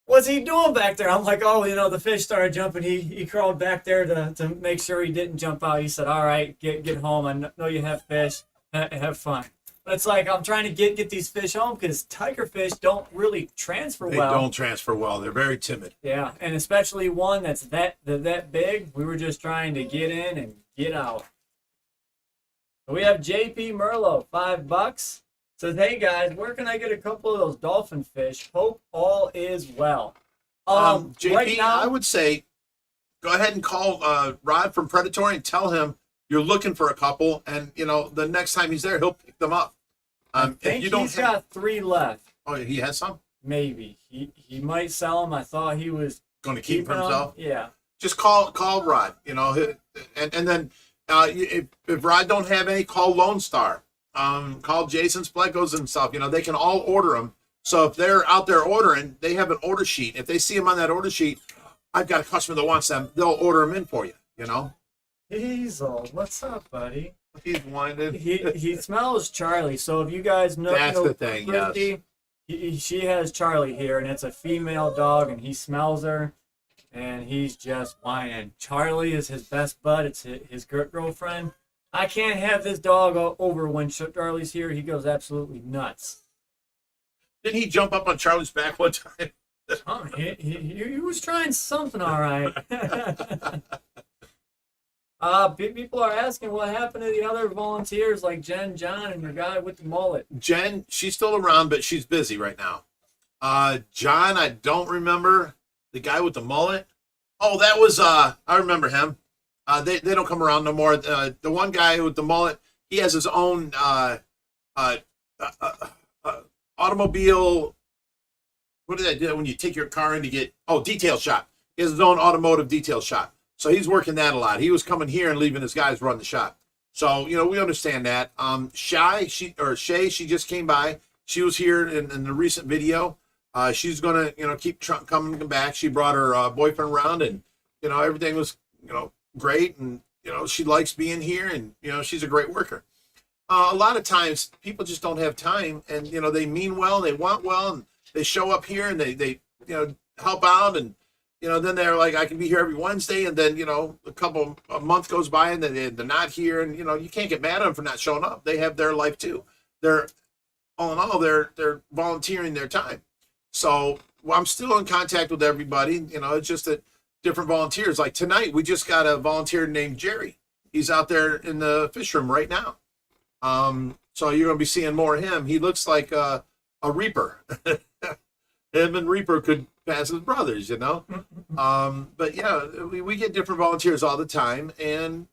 what's he doing back there? I'm like, oh, the fish started jumping. He crawled back there to make sure he didn't jump out. He said, all right, get home. I know you have fish. Have fun. But it's like I'm trying to get these fish home because tigerfish don't really transfer well. They don't transfer well. They're very timid. Yeah, and especially one that's that big. We were just trying to get in and get out. We have JP Merlot, $5. Says, hey guys, where can I get a couple of those dolphin fish? Hope all is well. JP, right now, I would say go ahead and call Rod from Predatory and tell him you're looking for a couple, and the next time he's there, he'll pick them up. I think he's got 3 left. Oh, he has some? Maybe he might sell them. I thought he was Going to keep for keeping himself? them. Yeah. Just call Rod, and then if Rod don't have any, call Lone Star. Call Jason Splecos himself. They can all order them. So if they're out there ordering, they have an order sheet. If they see them on that order sheet, I've got a customer that wants them, they'll order them in for you, Hazel, what's up, buddy? He's winded. He smells Charlie. So if you guys know, That's the thing, Christy, she has Charlie here, and it's a female dog, and he smells her, and he's just whining. Charlie is his best bud. It's his girlfriend. I can't have this dog over when Charlie's here. He goes absolutely nuts. Didn't he jump up on Charlie's back one time? Oh, he was trying something, all right. People are asking what happened to the other volunteers like Jen, John, and your guy with the mullet. Jen, she's still around, but she's busy right now. John, I don't remember. The guy with the mullet. Oh, that was I remember him. They don't come around no more. The one guy with the mullet, he has his own automobile. What did I do when you take your car in to get? Oh, detail shop. He has his own automotive detail shop. So he's working that a lot. He was coming here and leaving his guys run the shop. So we understand that. Shay, she just came by. She was here in the recent video. She's gonna, keep coming back. She brought her boyfriend around, and everything was, great, and she likes being here, and she's a great worker. A lot of times people just don't have time, and they mean well, they want well, and they show up here and they help out, and then they're like, I can be here every Wednesday, and then a month goes by and they're not here, and you can't get mad at them for not showing up. They have their life too. They're all in all, they're volunteering their time. So I'm still in contact with everybody. It's just that different volunteers. Like tonight, we just got a volunteer named Jerry. He's out there in the fish room right now. So you're going to be seeing more of him. He looks like a Reaper. Him and Reaper could pass as brothers, But yeah, we get different volunteers all the time, and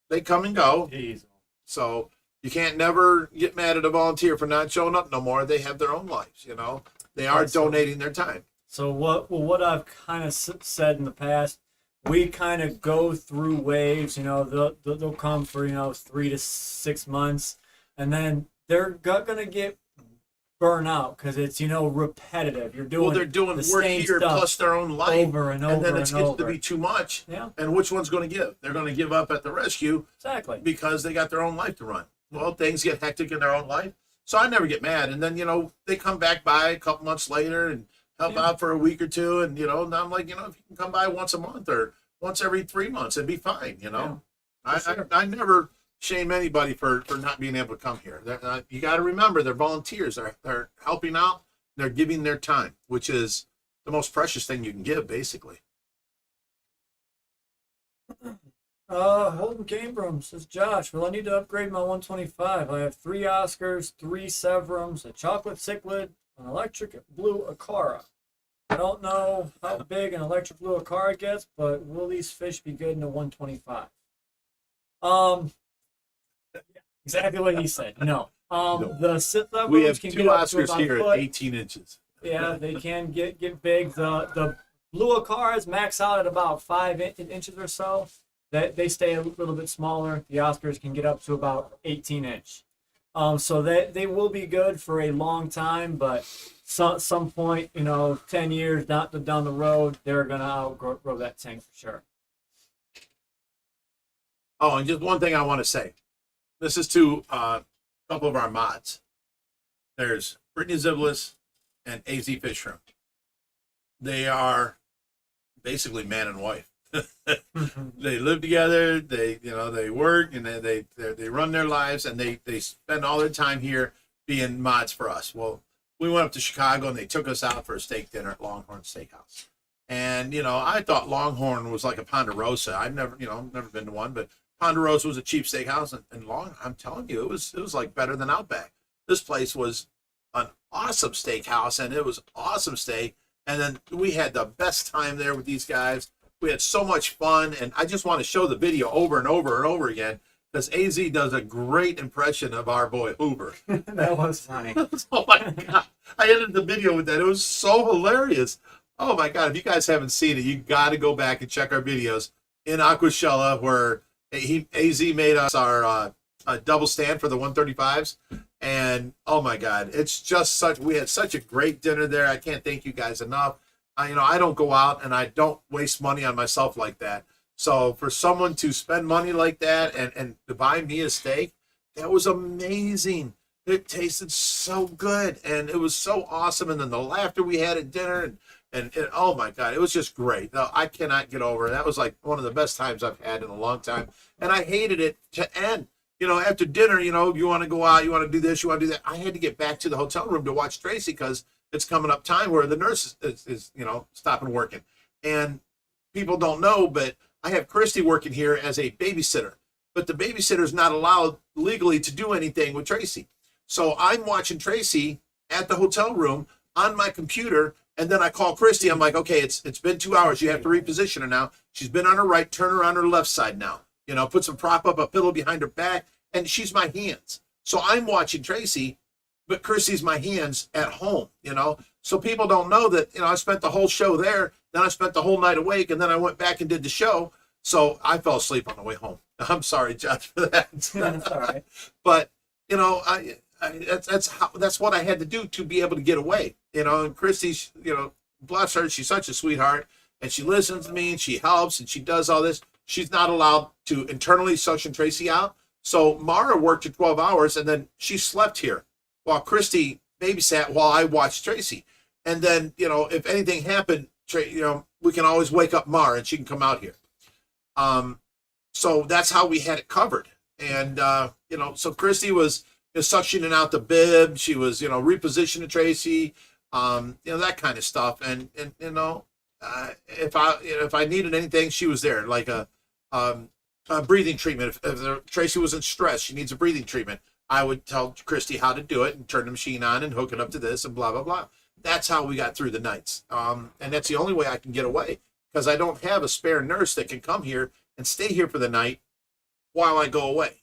they come and go. Jeez. So you can't never get mad at a volunteer for not showing up no more. They have their own lives, They are donating their time. So what I've kind of said in the past, we kind of go through waves. They'll come for 3 to 6 months, and then they're gonna get burn out because it's repetitive. You're doing they're doing the work same here stuff plus their own life over and over, and then it and gets over. to be too much. Yeah. And which one's going to give? They're going to give up at the rescue. Exactly. Because they got their own life to run. Well, things get hectic in their own life, so I never get mad. And then they come back by a couple months later and help out for a week or two, and and I'm like, if you can come by once a month or once every 3 months, it'd be fine. Yeah, I never shame anybody for not being able to come here. You got to remember, they're volunteers. They're helping out. They're giving their time, which is the most precious thing you can give, basically. Holden Cambram says, Josh, will I need to upgrade my 125? I have 3 Oscars, 3 Severums, a chocolate cichlid, an electric blue Acara. I don't know how big an electric blue Acara gets, but will these fish be good in a 125? Exactly what he said. No. No. The Severums We have can 2 get up to Oscars about here a at foot. 18 inches. Yeah, they can get big. The blue Acaras max out at about 5 inches or so. They stay a little bit smaller. The Oscars can get up to about 18 inch. So they will be good for a long time, but some point, 10 years down the road, they're gonna outgrow that tank for sure. Oh, and just one thing I want to say. This is to a couple of our mods. There's Brittany Ziblis and AZ Fish Room. They are basically man and wife. They live together. They work, and they run their lives, and they spend all their time here being mods for us. Well, we went up to Chicago, and they took us out for a steak dinner at Longhorn Steakhouse. And I thought Longhorn was like a Ponderosa. I've never been to one, but Ponderosa was a cheap steakhouse, and I'm telling you, it was like better than Outback. This place was an awesome steakhouse, and it was awesome steak. And then we had the best time there with these guys. We had so much fun, and I just want to show the video over and over and over again because AZ does a great impression of our boy Hoover. That was funny. Oh my God. I ended the video with that. It was so hilarious. Oh my God. If you guys haven't seen it, you got to go back and check our videos in Aquashella where AZ made us our double stand for the 135s. And oh my God, it's just we had such a great dinner there. I can't thank you guys enough. I don't go out and I don't waste money on myself like that. So for someone to spend money like that and to buy me a steak, that was amazing. It tasted so good and it was so awesome. And then the laughter we had at dinner and oh my God, it was just great. No, I cannot get over it. That was like one of the best times I've had in a long time. And I hated it to end. After dinner, you want to go out, you want to do this, you want to do that. I had to get back to the hotel room to watch TRACY because it's coming up time where the nurse is stopping working. And people don't know, but I have Christy working here as a babysitter. But the babysitter is not allowed legally to do anything with TRACY. So I'm watching TRACY at the hotel room on my computer, and then I call Christy. I'm like, okay, it's been 2 hours. You have to reposition her now. She's been on her right, turn her on her left side now. Put some prop up, a pillow behind her back, and she's my hands. So I'm watching TRACY, but Chrissy's my hands at home, So people don't know that, I spent the whole show there, then I spent the whole night awake, and then I went back and did the show. So I fell asleep on the way home. I'm sorry, Josh, for that. That's all right. But, that's what I had to do to be able to get away. And Christy, bless her, she's such a sweetheart, and she listens to me and she helps and she does all this. She's not allowed to internally suction Tracy out. So Mara worked for 12 hours and then she slept here while Christy babysat while I watched Tracy. And then, if anything happened, we can always wake up Mara and she can come out here. So that's how we had it covered. And, so Christy was suctioning out the bib. She was, repositioning Tracy, that kind of stuff. And if I needed anything, she was there, like a breathing treatment. If Tracy was in stress, she needs a breathing treatment, I would tell Christy how to do it and turn the machine on and hook it up to this and blah, blah, blah. That's how we got through the nights. And that's the only way I can get away, because I don't have a spare nurse that can come here and stay here for the night while I go away,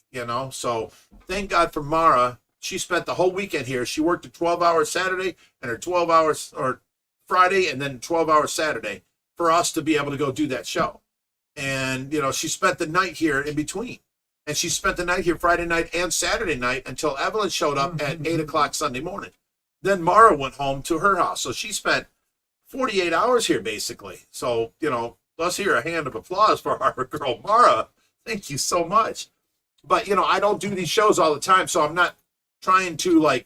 So thank God for Mara. She spent the whole weekend here. She worked a 12-hour Saturday and her 12 hours or Friday and then 12-hour Saturday for us to be able to go do that show. And, she spent the night here in between. And she spent the night here Friday night and Saturday night until Evelyn showed up at 8 o'clock Sunday morning. Then Mara went home to her house. So she spent 48 hours here, basically. So, let's hear a hand of applause for our girl, Mara. Thank you so much. But, I don't do these shows all the time, so I'm not trying to,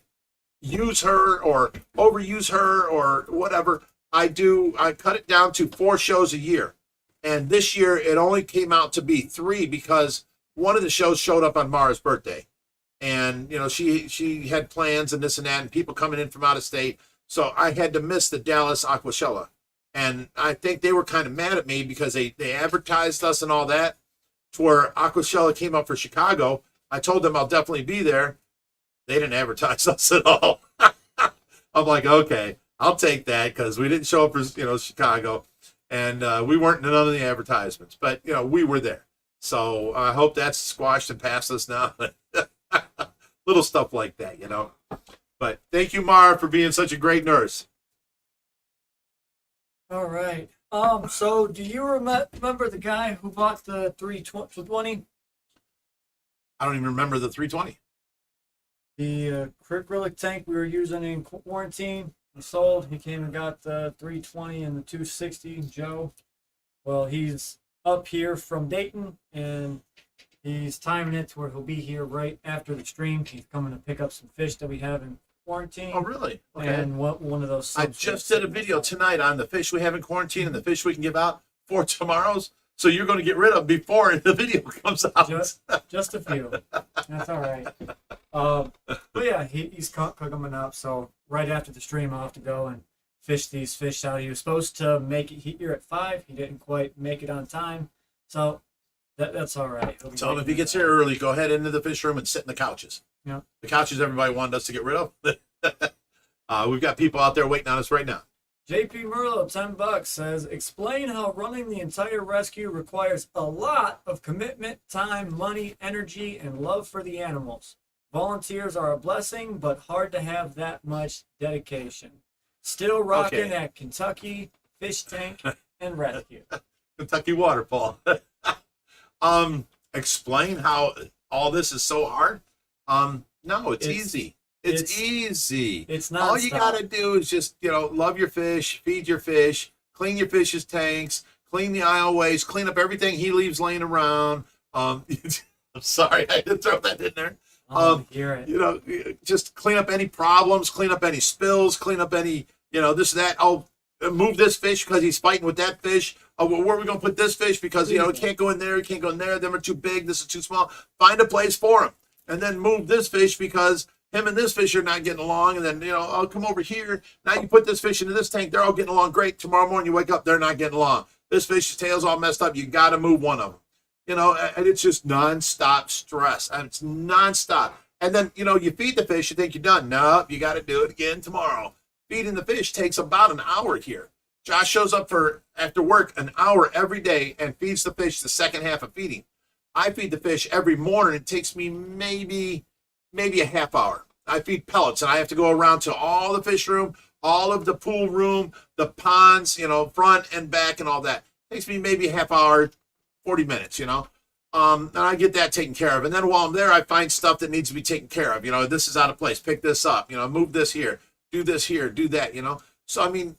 use her or overuse her or whatever. I cut it down to 4 shows a year. And this year, it only came out to be 3 because one of the shows showed up on Mara's birthday. And, she had plans and this and that and people coming in from out of state. So I had to miss the Dallas Aquashella. And I think they were kind of mad at me because they advertised us and all that to where Aquashella came up for Chicago. I told them I'll definitely be there. They didn't advertise us at all. I'm like, okay, I'll take that because we didn't show up for, Chicago. And we weren't in none of the advertisements. But, we were there. So I hope that's squashed and past us now. Little stuff like that, But thank you, Mara, for being such a great nurse. All right. So do you remember the guy who bought the 320? I don't even remember the 320. The acrylic tank we were using in quarantine. He sold. He came and got the 320 and the 260, Joe. Well, he's up here from Dayton, and he's timing it to where he'll be here right after the stream. He's coming to pick up some fish that we have in quarantine. Oh, really? Okay. And one of those. I just did a video tonight on the fish we have in quarantine and the fish we can give out for tomorrow's. So you're going to get rid of before the video comes out. Just a few. That's all right. But yeah, he's coming up. So right after the stream, I'll have to go and fish these fish out. He was supposed to make it here at 5. He didn't quite make it on time. So that's all right. Tell him if he gets here early, go ahead into the fish room and sit in the couches. Yeah. The couches everybody wanted us to get rid of. We've got people out there waiting on us right now. JP Merlo, $10 says, explain how running the entire rescue requires a lot of commitment, time, money, energy, and love for the animals. Volunteers are a blessing, but hard to have that much dedication. Still rocking at Kentucky, Fish Tank, and Rescue. Kentucky Waterfall. Explain how all this is so hard? No, it's easy. It's easy. It's not. All you got to do is just, love your fish, feed your fish, clean your fish's tanks, clean the aisleways, clean up everything he leaves laying around. I'm sorry, I had to throw that in there. Hear it. Just clean up any problems, clean up any spills, clean up any, this, that. Oh, move this fish because he's fighting with that fish. Oh, well, where are we going to put this fish? Because, it can't go in there, it can't go in there. Them are too big, this is too small. Find a place for him. And then move this fish because him and this fish are not getting along. And then, I'll come over here. Now you put this fish into this tank. They're all getting along great. Tomorrow morning you wake up, they're not getting along. This fish's tail's all messed up. You got to move one of them. And it's just nonstop stress. And it's nonstop. And then, you feed the fish, you think you're done. No, you got to do it again tomorrow. Feeding the fish takes about an hour here. Josh shows up after work an hour every day and feeds the fish the second half of feeding. I feed the fish every morning. It takes me maybe a half hour. I feed pellets, and I have to go around to all the fish room, all of the pool room, the ponds, front and back and all that. It takes me maybe a half hour, 40 minutes, And I get that taken care of. And then while I'm there, I find stuff that needs to be taken care of. You know, this is out of place. Pick this up. You know, move this here. Do this here. Do that. You know. So I mean,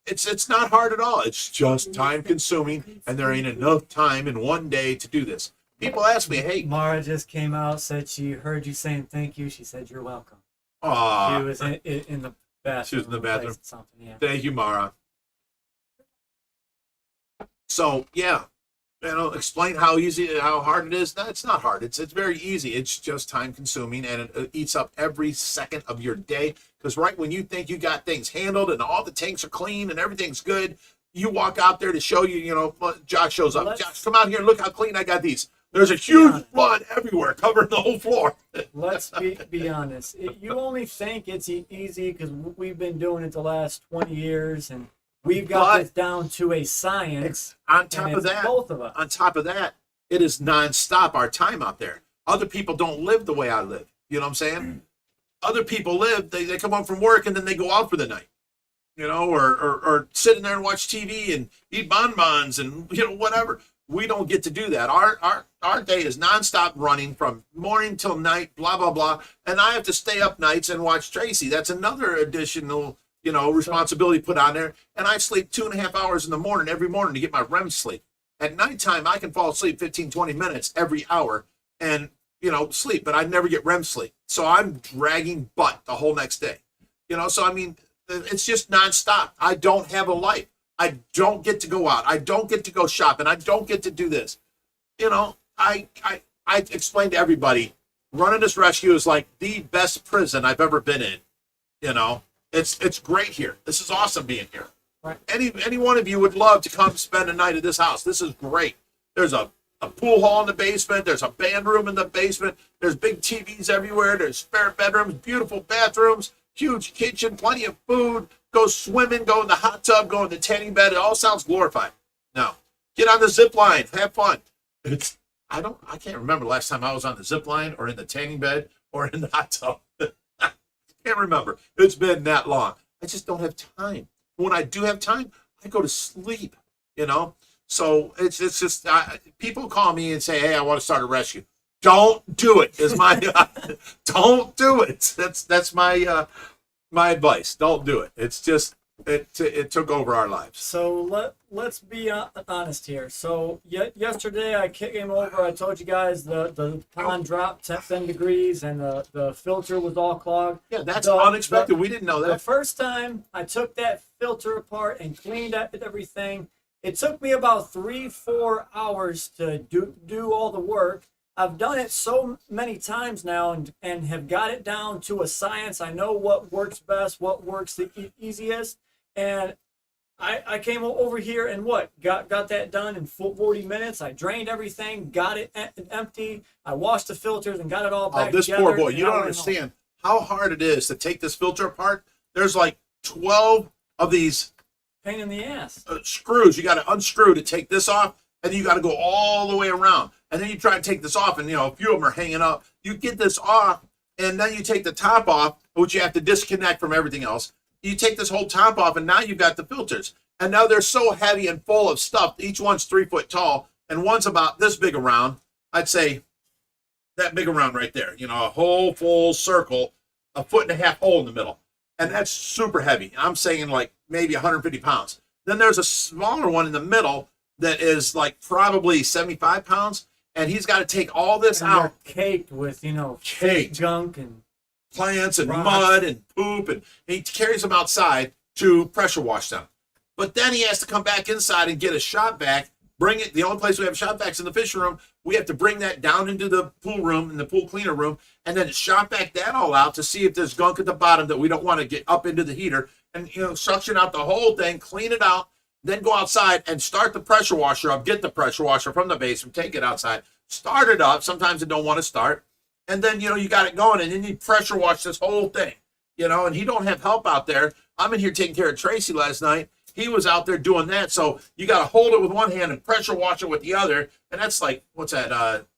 it's not hard at all. It's just time consuming, and there ain't enough time in one day to do this. People ask me, "Hey, Mara just came out, said she heard you saying thank you. She said you're welcome. She aw, was in the bathroom. She was in the bathroom. Something, yeah. thank you, Mara." So yeah, you know, explain how easy, how hard it is. No, it's not hard. It's very easy. It's just time consuming, and it eats up every second of your day. Because right when you think you got things handled and all the tanks are clean and everything's good, you walk out there to show you. You know, Josh shows up. Josh, come out here and look how clean I got these. There's a huge flood everywhere, covering the whole floor. Let's be honest. You only think it's easy because we've been doing it the last 20 years, and we've got this down to a science. On top of that, both of us. On top of that, it is nonstop our time out there. Other people don't live the way I live. You know what I'm saying? Other people live, they come home from work and then they go out for the night. You know, or sit in there and watch TV and eat bonbons and, you know, whatever. We don't get to do that. Our day is nonstop running from morning till night, blah, blah, blah. And I have to stay up nights and watch Tracy. That's another additional, you know, responsibility put on there. And I sleep 2.5 hours in the morning every morning to get my REM sleep. At nighttime, I can fall asleep 15, 20 minutes every hour and, you know, sleep, but I never get REM sleep. So I'm dragging butt the whole next day. You know, so I mean, it's just nonstop. I don't have a life. I don't get to go out. I don't get to go shopping. I don't get to do this. You know, I explained to everybody, running this rescue is like the best prison I've ever been in. You know, it's great here. This is awesome being here. Right. Any one of you would love to come spend a night at this house. This is great. There's a pool hall in the basement. There's a band room in the basement. There's big TVs everywhere. There's spare bedrooms, beautiful bathrooms, huge kitchen, plenty of food. Go swimming, go in the hot tub, go in the tanning bed. It all sounds glorified. Now, get on the zip line, have fun. I can't remember the last time I was on the zip line or in the tanning bed or in the hot tub. I can't remember. It's been that long. I just don't have time. When I do have time, I go to sleep, you know? So it's just, people call me and say, hey, I want to start a rescue. Don't do it, is my, don't do it. That's my advice. Don't do it. It's just, it took over our lives. So let's be honest here. So yesterday I came over. I told you guys the pond dropped 10 degrees and the filter was all clogged. Yeah, that's unexpected. We didn't know that. The first time I took that filter apart and cleaned everything, it took me about 3-4 hours to do all the work. I've done it so many times now and have got it down to a science. I know what works best, what works the easiest. And I came over here and got that done in 40 minutes. I drained everything, got it empty. I washed the filters and got it all back this together. Poor boy, you don't understand how hard it is to take this filter apart. There's like 12 of these pain in the ass screws. You got to unscrew to take this off, and then you got to go all the way around. And then you try to take this off, and, you know, a few of them are hanging up. You get this off, and then you take the top off, which you have to disconnect from everything else. You take this whole top off, and now you've got the filters. And now they're so heavy and full of stuff. Each one's 3 foot tall, and one's about this big around. I'd say that big around right there. You know, a whole full circle, 1.5 foot hole in the middle. And that's super heavy. I'm saying like maybe 150 pounds. Then there's a smaller one in the middle that is like probably 75 pounds. And he's got to take all this out. Caked with, you know, junk and plants and mud and poop. And he carries them outside to pressure wash them. But then he has to come back inside and get a shop vac, bring it. The only place we have shop vacs in the fishing room. We have to bring that down into the pool room, in the pool cleaner room, and then shop vac that all out to see if there's gunk at the bottom that we don't want to get up into the heater. And, you know, suction out the whole thing, clean it out, then go outside and start the pressure washer up, get the pressure washer from the basement, take it outside, start it up. Sometimes it don't want to start. And then, you know, you got it going, and then you pressure wash this whole thing, you know, and he don't have help out there. I'm in here taking care of Tracy last night. He was out there doing that. So you got to hold it with one hand and pressure wash it with the other. And that's like, what's that,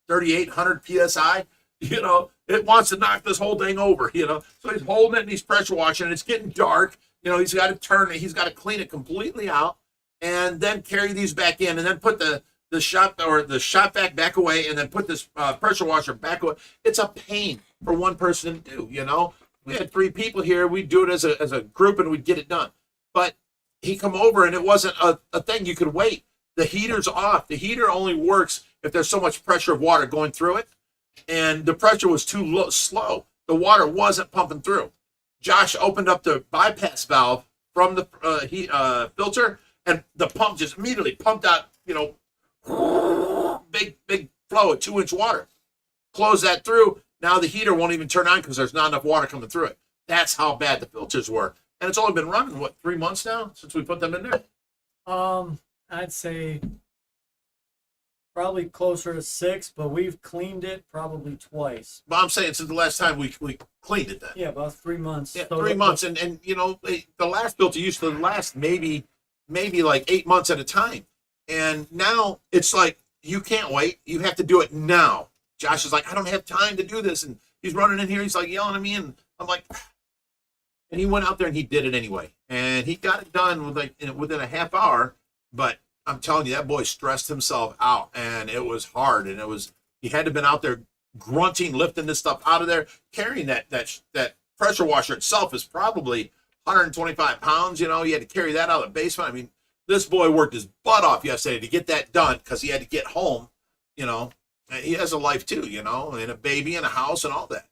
3,800 PSI? You know, it wants to knock this whole thing over, you know. So he's holding it and he's pressure washing, and it's getting dark. You know, he's got to turn it. He's got to clean it completely out and then carry these back in and then put the the shop back away and then put this pressure washer back away. It's a pain for one person to do, you know. We had 3 people here. We'd do it as a group and we'd get it done. But he come over and it wasn't a thing you could wait. The heater's off. The heater only works if there's so much pressure of water going through it. And the pressure was too slow. The water wasn't pumping through. Josh opened up the bypass valve from the filter, and the pump just immediately pumped out, you know, big flow of 2-inch water. Close that through. Now the heater won't even turn on because there's not enough water coming through it. That's how bad the filters were. And it's only been running, what, 3 months now since we put them in there? I'd say probably closer to 6, but we've cleaned it probably twice. But I'm saying since the last time we cleaned it then. Yeah, about 3 months. Yeah, So 3 months. And you know, the last filter used to last maybe like 8 months at a time. And now it's like, you can't wait. You have to do it now. Josh is like, I don't have time to do this. And he's running in here. He's like yelling at me. And I'm like, and he went out there and he did it anyway. And he got it done within a half hour. But I'm telling you, that boy stressed himself out. And it was hard. And he had to have been out there grunting, lifting this stuff out of there, carrying that pressure washer itself is probably 125 pounds. You know, he had to carry that out of the basement. I mean, this boy worked his butt off yesterday to get that done because he had to get home. You know, and he has a life too, you know, and a baby and a house and all that.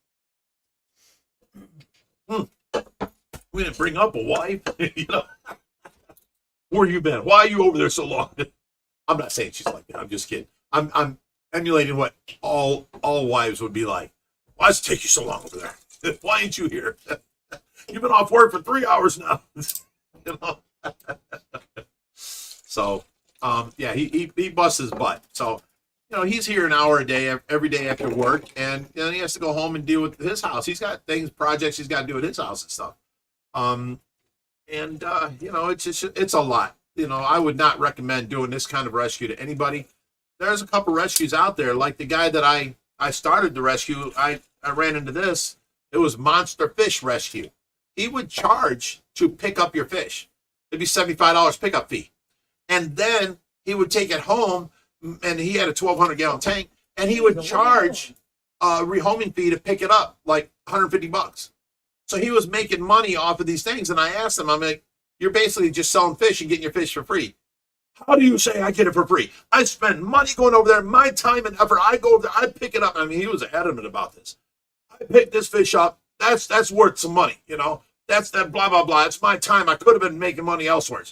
We didn't bring up a wife, you know. Where you been? Why are you over there so long? I'm not saying she's like that. I'm just kidding. I'm emulating what all wives would be like. Why does it take you so long over there? Why ain't you here? You've been off work for 3 hours now. You know. So, yeah, he busts his butt. So, you know, he's here an hour a day, every day after work, and you know, he has to go home and deal with his house. He's got projects he's got to do at his house and stuff. You know, it's a lot. You know, I would not recommend doing this kind of rescue to anybody. There's a couple rescues out there, like the guy that I started the rescue. I ran into this. It was Monster Fish Rescue. He would charge to pick up your fish. It'd be $75 pickup fee. And then he would take it home, and he had a 1,200 gallon tank, and he would charge a rehoming fee to pick it up, like $150. So he was making money off of these things. And I asked him, I'm like, you're basically just selling fish and getting your fish for free. How do you say I get it for free? I spend money going over there, my time and effort. I go over there, I pick it up. I mean, he was adamant about this. I picked this fish up. That's worth some money, you know. That's that blah, blah, blah. It's my time. I could have been making money elsewhere.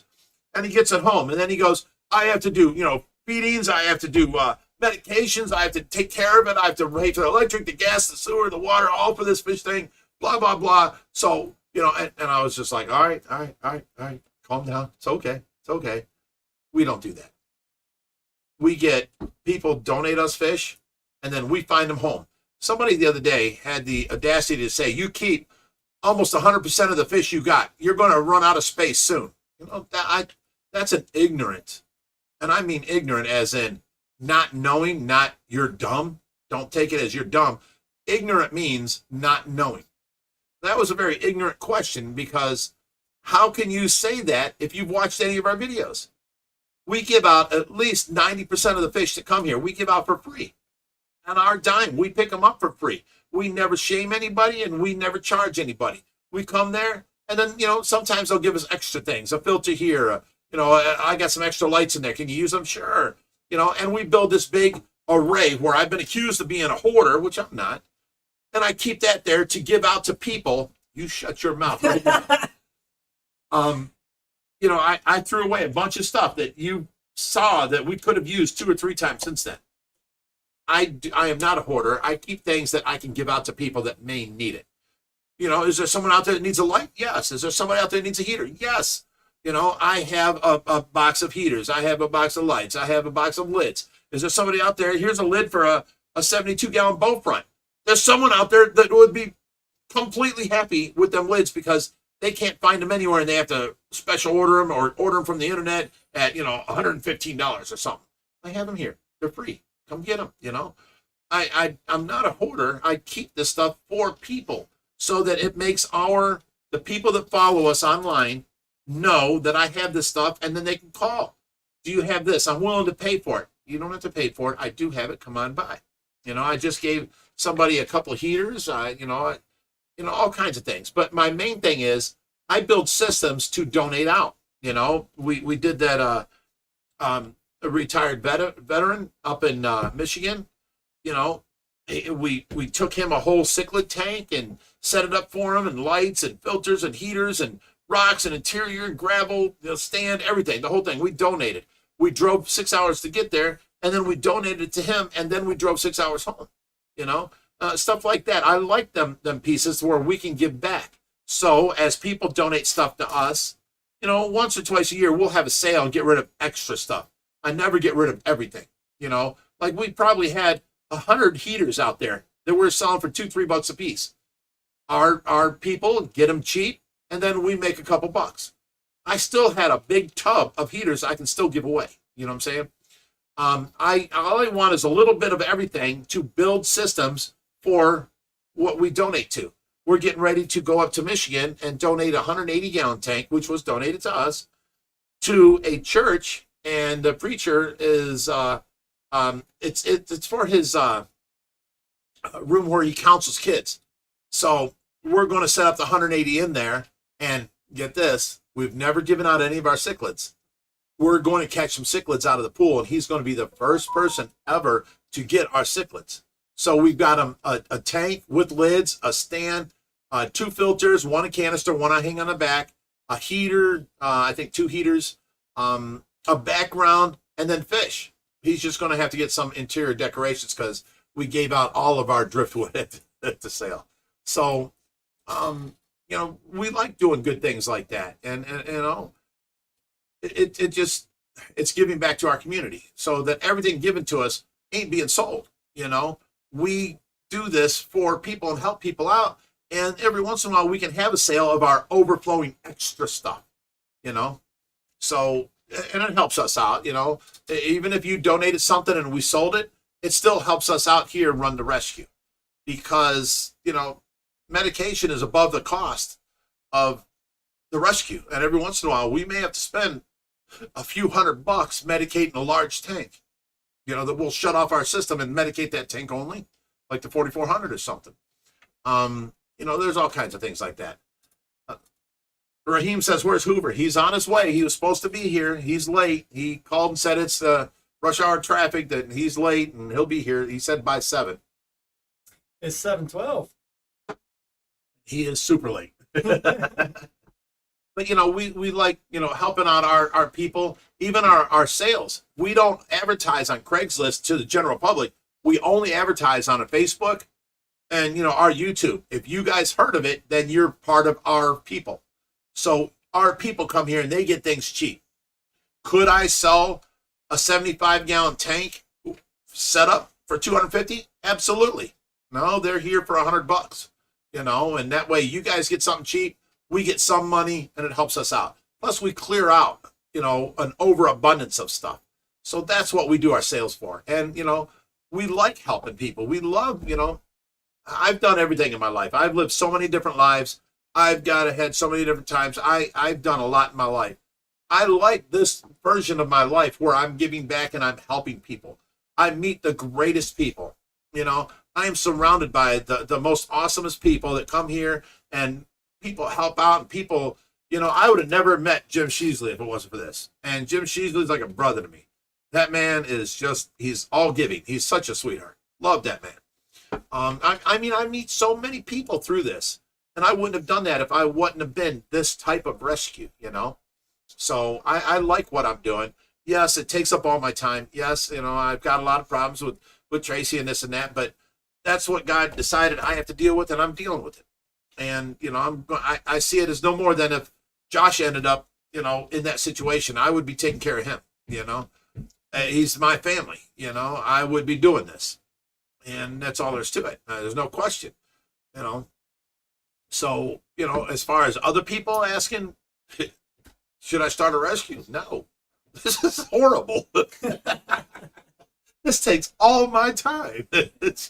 And he gets it home. And then he goes, I have to do, you know, feedings. I have to do medications. I have to take care of it. I have to pay for the electric, the gas, the sewer, the water, all for this fish thing, blah, blah, blah. So, you know, and I was just like, all right. Calm down. It's okay. We don't do that. We get people donate us fish, and then we find them home. Somebody the other day had the audacity to say, you keep almost 100% of the fish you got. You're going to run out of space soon. You know, that's an ignorant. And I mean ignorant as in not knowing, not you're dumb. Don't take it as you're dumb. Ignorant means not knowing. That was a very ignorant question, because how can you say that if you've watched any of our videos? We give out at least 90% of the fish that come here. We give out for free. On our dime, we pick them up for free. We never shame anybody, and we never charge anybody. We come there, and then, you know, sometimes they'll give us extra things, a filter here. You know, I got some extra lights in there. Can you use them? Sure. You know, and we build this big array where I've been accused of being a hoarder, which I'm not. And I keep that there to give out to people. You shut your mouth right now. You know, I threw away a bunch of stuff that you saw that we could have used 2 or 3 times since then. I am not a hoarder. I keep things that I can give out to people that may need it. You know, is there someone out there that needs a light? Yes. Is there somebody out there that needs a heater? Yes. You know, I have a box of heaters. I have a box of lights. I have a box of lids. Is there somebody out there? Here's a lid for a 72-gallon boat front. There's someone out there that would be completely happy with them lids because they can't find them anywhere, and they have to special order them or order them from the internet at, you know, $115 or something. I have them here. They're free. Come get them, you know. I'm not a hoarder. I keep this stuff for people so that it makes the people that follow us online know that I have this stuff, and then they can call. Do you have this? I'm willing to pay for it. You don't have to pay for it. I do have it. Come on by. I just gave somebody a couple of heaters. All kinds of things. But my main thing is I build systems to donate out. We did that. A retired veteran up in Michigan. We took him a whole cichlid tank and set it up for him, and lights and filters and heaters and rocks and interior and gravel, stand, everything, the whole thing. We donated. We drove 6 hours to get there, and then we donated it to him, and then we drove 6 hours home. Stuff like that. I like them pieces where we can give back. So as people donate stuff to us, once or twice a year, we'll have a sale and get rid of extra stuff. I never get rid of everything. Like we probably had 100 heaters out there that we're selling for $2-3 a piece. Our people get them cheap, and then we make a couple bucks. I still had a big tub of heaters I can still give away. You know what I'm saying? All I want is a little bit of everything to build systems for what we donate to. We're getting ready to go up to Michigan and donate a 180-gallon tank, which was donated to us, to a church, and the preacher is it's for his room where he counsels kids. So we're going to set up the 180 in there, and get this, we've never given out any of our cichlids. We're going to catch some cichlids out of the pool, and he's going to be the first person ever to get our cichlids. So we've got him a tank with lids, a stand, 2 filters, 1 a canister, 1 I hang on the back, a heater, I think 2 heaters, a background, and then fish. He's just going to have to get some interior decorations because we gave out all of our driftwood at the sale. So, we like doing good things like that. And it's giving back to our community so that everything given to us ain't being sold. We do this for people and help people out. And every once in a while we can have a sale of our overflowing extra stuff, So, and it helps us out, even if you donated something and we sold it, it still helps us out here run the rescue because, medication is above the cost of the rescue. And every once in a while, we may have to spend a few $100 medicating a large tank, that will shut off our system and medicate that tank only, like the 4400 or something. There's all kinds of things like that. Raheem says, where's Hoover? He's on his way. He was supposed to be here. He's late. He called and said it's rush hour traffic, that he's late, and he'll be here. He said by 7. It's 7:12. He is super late. But, we like, helping out our people, even our sales. We don't advertise on Craigslist to the general public. We only advertise on a Facebook and, our YouTube. If you guys heard of it, then you're part of our people. So our people come here and they get things cheap. Could I sell a 75-gallon tank set up for $250? Absolutely. No, they're here for $100, and that way you guys get something cheap, we get some money, and it helps us out. Plus we clear out, an overabundance of stuff. So that's what we do our sales for. And, we like helping people. We love, I've done everything in my life. I've lived so many different lives. I've got ahead so many different times. I've done a lot in my life. I like this version of my life where I'm giving back and I'm helping people. I meet the greatest people. I am surrounded by the most awesomest people that come here, and people help out, and people, I would have never met Jim Sheasley if it wasn't for this. And Jim Sheasley is like a brother to me. That man is he's all giving. He's such a sweetheart. Love that man. I meet so many people through this. And I wouldn't have done that if I wouldn't have been this type of rescue, So I like what I'm doing. Yes, it takes up all my time. Yes, I've got a lot of problems with Tracy and this and that, but that's what God decided I have to deal with, and I'm dealing with it. And, I see it as no more than if Josh ended up, in that situation, I would be taking care of him, He's my family, I would be doing this. And that's all there's to it. There's no question, So, as far as other people asking, should I start a rescue? No, this is horrible. This takes all my time. It's,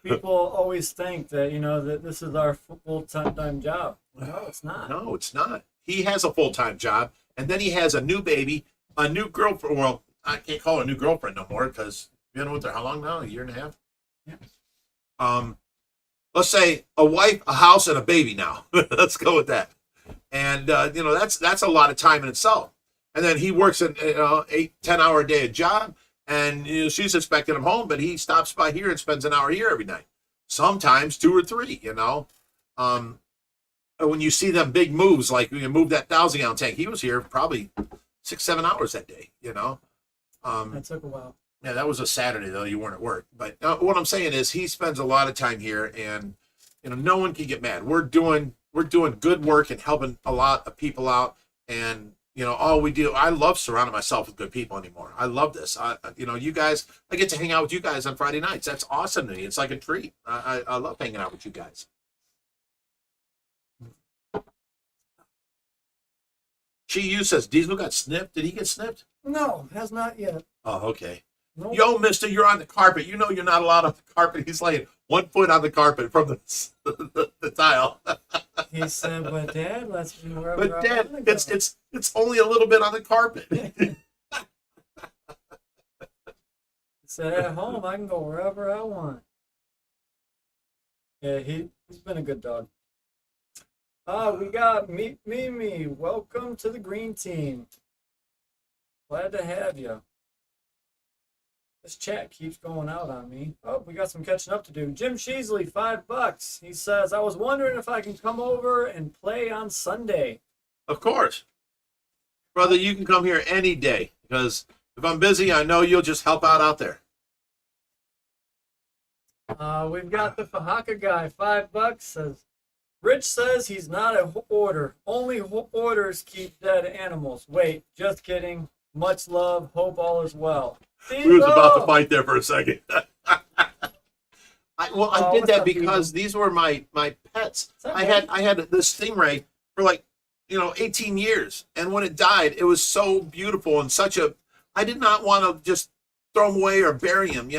people always think that, that this is our full-time job. No, it's not. No, it's not. He has a full-time job, and then he has a new baby, a new girlfriend. Well, I can't call her a new girlfriend no more because you've been with her how long now? A year and a half? Yeah. Let's say a wife, a house, and a baby now. Let's go with that. And that's a lot of time in itself. And then he works an 8-10 hour a day job, and she's expecting him home, but he stops by here and spends an hour here every night. Sometimes 2 or 3. When you see them big moves, like when you move that 1,000-gallon tank, he was here probably 6-7 hours that day. That took a while. Yeah, that was a Saturday though. You weren't at work. But what I'm saying is, he spends a lot of time here, and no one can get mad. We're doing good work and helping a lot of people out, and all we do. I love surrounding myself with good people anymore. I love this. You guys. I get to hang out with you guys on Friday nights. That's awesome to me. It's like a treat. I love hanging out with you guys. She says Diesel got snipped. Did he get snipped? No, has not yet. Oh, okay. Nope. Yo, mister, you're on the carpet. You're not allowed on the carpet. He's laying 1 foot on the carpet from the tile. He said, "But Dad, let's be wherever." But Dad, it's only a little bit on the carpet. He said, "At home, I can go wherever I want." Yeah, he's been a good dog. We got Mimi. Welcome to the green team. Glad to have you. This chat keeps going out on me. Oh, we got some catching up to do. Jim Sheasley, $5. He says, "I was wondering if I can come over and play on Sunday." Of course. Brother, you can come here any day, because if I'm busy, I know you'll just help out there. We've got the Fahaka guy, $5. Says, Rich says he's not a hoarder. Only hoarders keep dead animals. Wait, just kidding. Much love. Hope all is well. We was about to fight there for a second. I did that because these were my pets. I had this stingray for 18 years, and when it died, it was so beautiful and I did not want to just throw him away or bury him.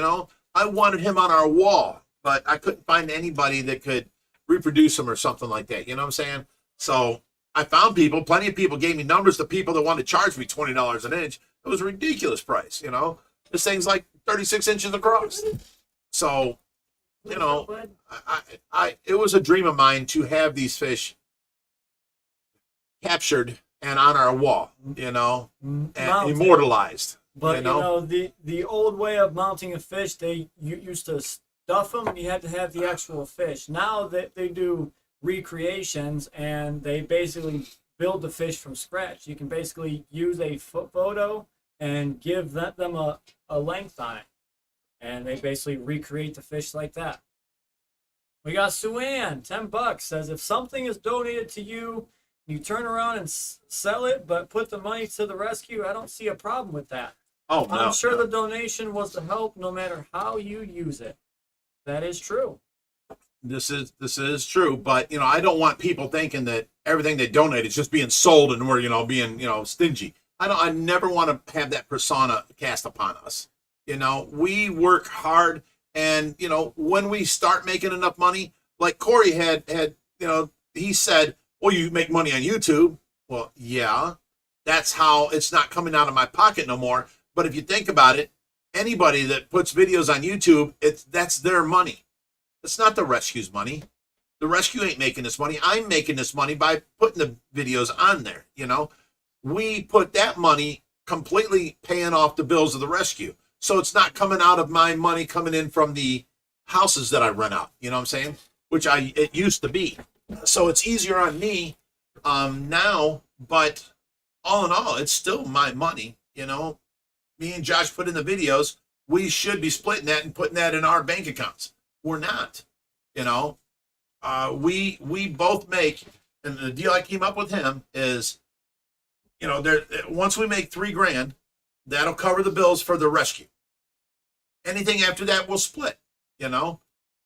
I wanted him on our wall, but I couldn't find anybody that could reproduce him or something like that. You know what I'm saying? So I found people. Plenty of people gave me numbers to people that wanted to charge me $20 an inch. It was a ridiculous price. This thing's like 36 inches across. So, it was a dream of mine to have these fish captured and on our wall, and immortalized. But the old way of mounting a fish, you used to stuff them. You had to have the actual fish. Now that they do recreations, and they basically build the fish from scratch. You can basically use a photo and give them a length on it, and they basically recreate the fish like that. We got Suan, $10, says, if something is donated to you, you turn around and sell it, but put the money to the rescue, I don't see a problem with that. Oh, no. I'm sure the donation was to help no matter how you use it. That is true. This is true, but I don't want people thinking that everything they donate is just being sold and we're being stingy. I never want to have that persona cast upon us. We work hard, and when we start making enough money, like Corey had he said, well, you make money on YouTube. Well, yeah, that's how it's not coming out of my pocket no more. But if you think about it, anybody that puts videos on YouTube, that's their money. It's not the rescue's money. The rescue ain't making this money. I'm making this money by putting the videos on there. We put that money completely paying off the bills of the rescue. So it's not coming out of my money coming in from the houses that I rent out. You know what I'm saying? Which it used to be. So it's easier on me now, but all in all, it's still my money. Me and Josh put in the videos. We should be splitting that and putting that in our bank accounts. We're not. We both make, and the deal I came up with him is, once we make $3,000, that'll cover the bills for the rescue. Anything after that, we'll split.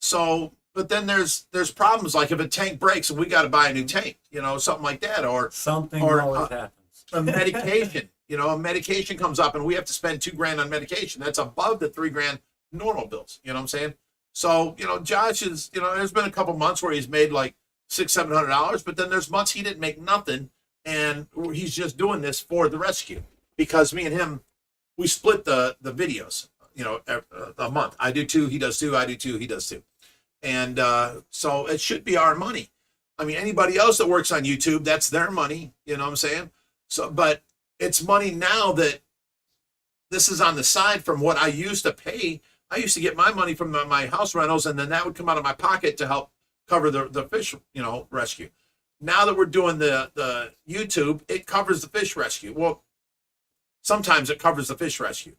So, but then there's problems, like if a tank breaks and we got to buy a new tank, something like that, or something always happens. A medication, a medication comes up and we have to spend $2,000 on medication. That's above the $3,000 normal bills. You know what I'm saying? So, Josh is, there's been a couple months where he's made like $600-700, but then there's months he didn't make nothing, and he's just doing this for the rescue because me and him we split the videos, you know, a month. I do 2, he does 2, I do 2, he does 2. And so it should be our money. I mean, anybody else that works on YouTube, that's their money, you know what I'm saying? So, but it's money now that this is on the side from what I used to pay. I used to get my money from my house rentals, and then that would come out of my pocket to help cover the fish, you know, rescue. Now that we're doing the YouTube, it covers the fish rescue. Well, sometimes it covers the fish rescue.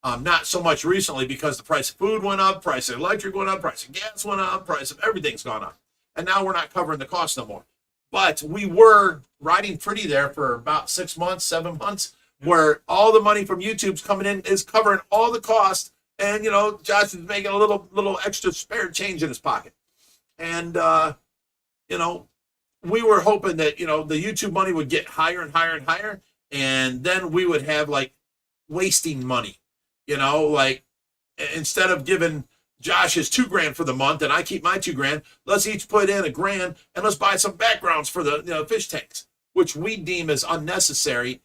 Not so much recently because the price of food went up, price of electric went up, price of gas went up, price of everything's gone up. And now we're not covering the cost no more. But we were riding pretty there for about 6 months, 7 months, where all the money from YouTube's coming in is covering all the cost. And, you know, Josh is making a little extra spare change in his pocket. And, you know, we were hoping that, you know, the YouTube money would get higher and higher and higher. And then we would have like wasting money, you know, like instead of giving Josh his $2,000 for the month and I keep my $2,000, let's each put in $1,000 and let's buy some backgrounds for the, you know, fish tanks, which we deem as unnecessary,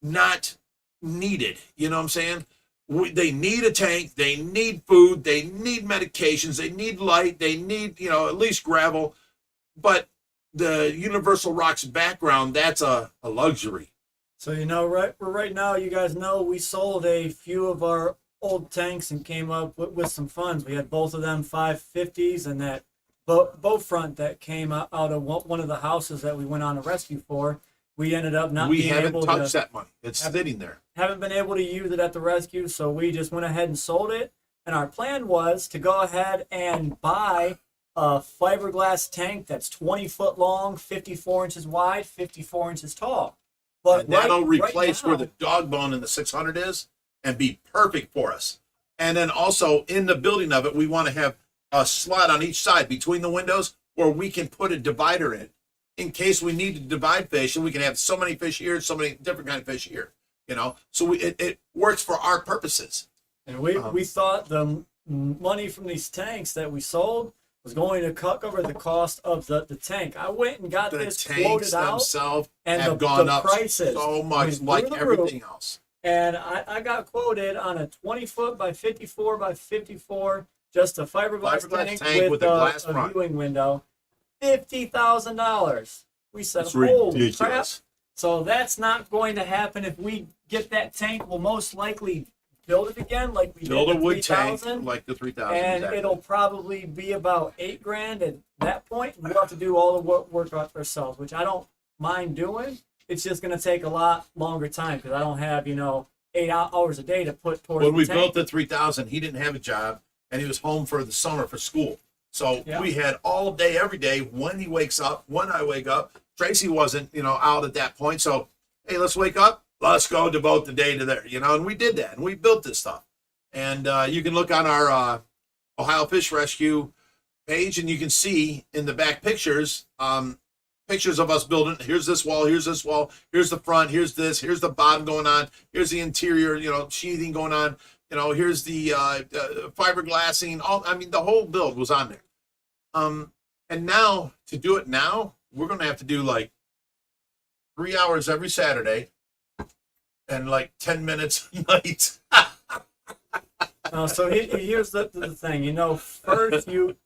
not needed. You know what I'm saying? They need a tank, they need food, they need medications, they need light, they need, you know, at least gravel. But the Universal Rocks background, that's a luxury. So, you know, right now, you guys know we sold a few of our old tanks and came up with some funds. We had both of them 550s and that boat front that came out of one of the houses that we went on a rescue for. We ended up not being able to. We haven't touched that money. It's sitting there. Haven't been able to use it at the rescue, so we just went ahead and sold it. And our plan was to go ahead and buy a fiberglass tank that's 20 foot long, 54 inches wide, 54 inches tall. But and that'll replace where the dog bone in the 600 is and be perfect for us. And then also in the building of it, we want to have a slot on each side between the windows where we can put a divider in case we need to divide fish, and we can have so many fish here, so many different kind of fish here, you know. So it works for our purposes. And we thought the money from these tanks that we sold was going to cover the cost of the tank. I went and got this quoted out, themselves and have gone up prices so much, like everything else. And I got quoted on a 20 foot by 54 by 54, just a fiberglass tank with a glass viewing window, $50,000. We said, holy crap! So that's not going to happen. If we get that tank, we'll most likely build it again, like we build did a wood tank, like the 3000, and exactly. It'll probably be about $8,000 at that point. We'll have to do all the work ourselves, which I don't mind doing. It's just going to take a lot longer time because I don't have, you know, 8 hours a day to put towards when the we tank. built the 3000, he didn't have a job and he was home for the summer for school. So we had all day, every day, when he wakes up, when I wake up. Tracy wasn't, you know, out at that point. So, hey, let's wake up. Let's go devote the day to there, you know, and we did that, and we built this stuff. And you can look on our Ohio Fish Rescue page, and you can see in the back pictures, pictures of us building. Here's this wall, here's this wall, here's the front, here's this, here's the bottom going on, here's the interior, you know, sheathing going on, you know, here's the fiberglassing. I mean, the whole build was on there. And now, to do it now, we're going to have to do like 3 hours every Saturday and like 10 minutes a night. So here's the thing. You know, first you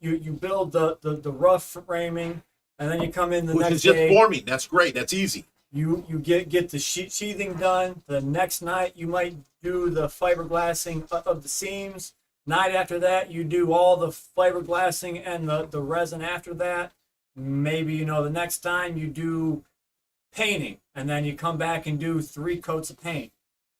build the rough framing, and then you come in the next day. Which is just forming. That's great. That's easy. You get the sheathing done. The next night you might do the fiberglassing of the seams. Night after that you do all the fiberglassing and the resin after that. Maybe, you know, the next time you do painting, and then you come back and do 3 coats of paint.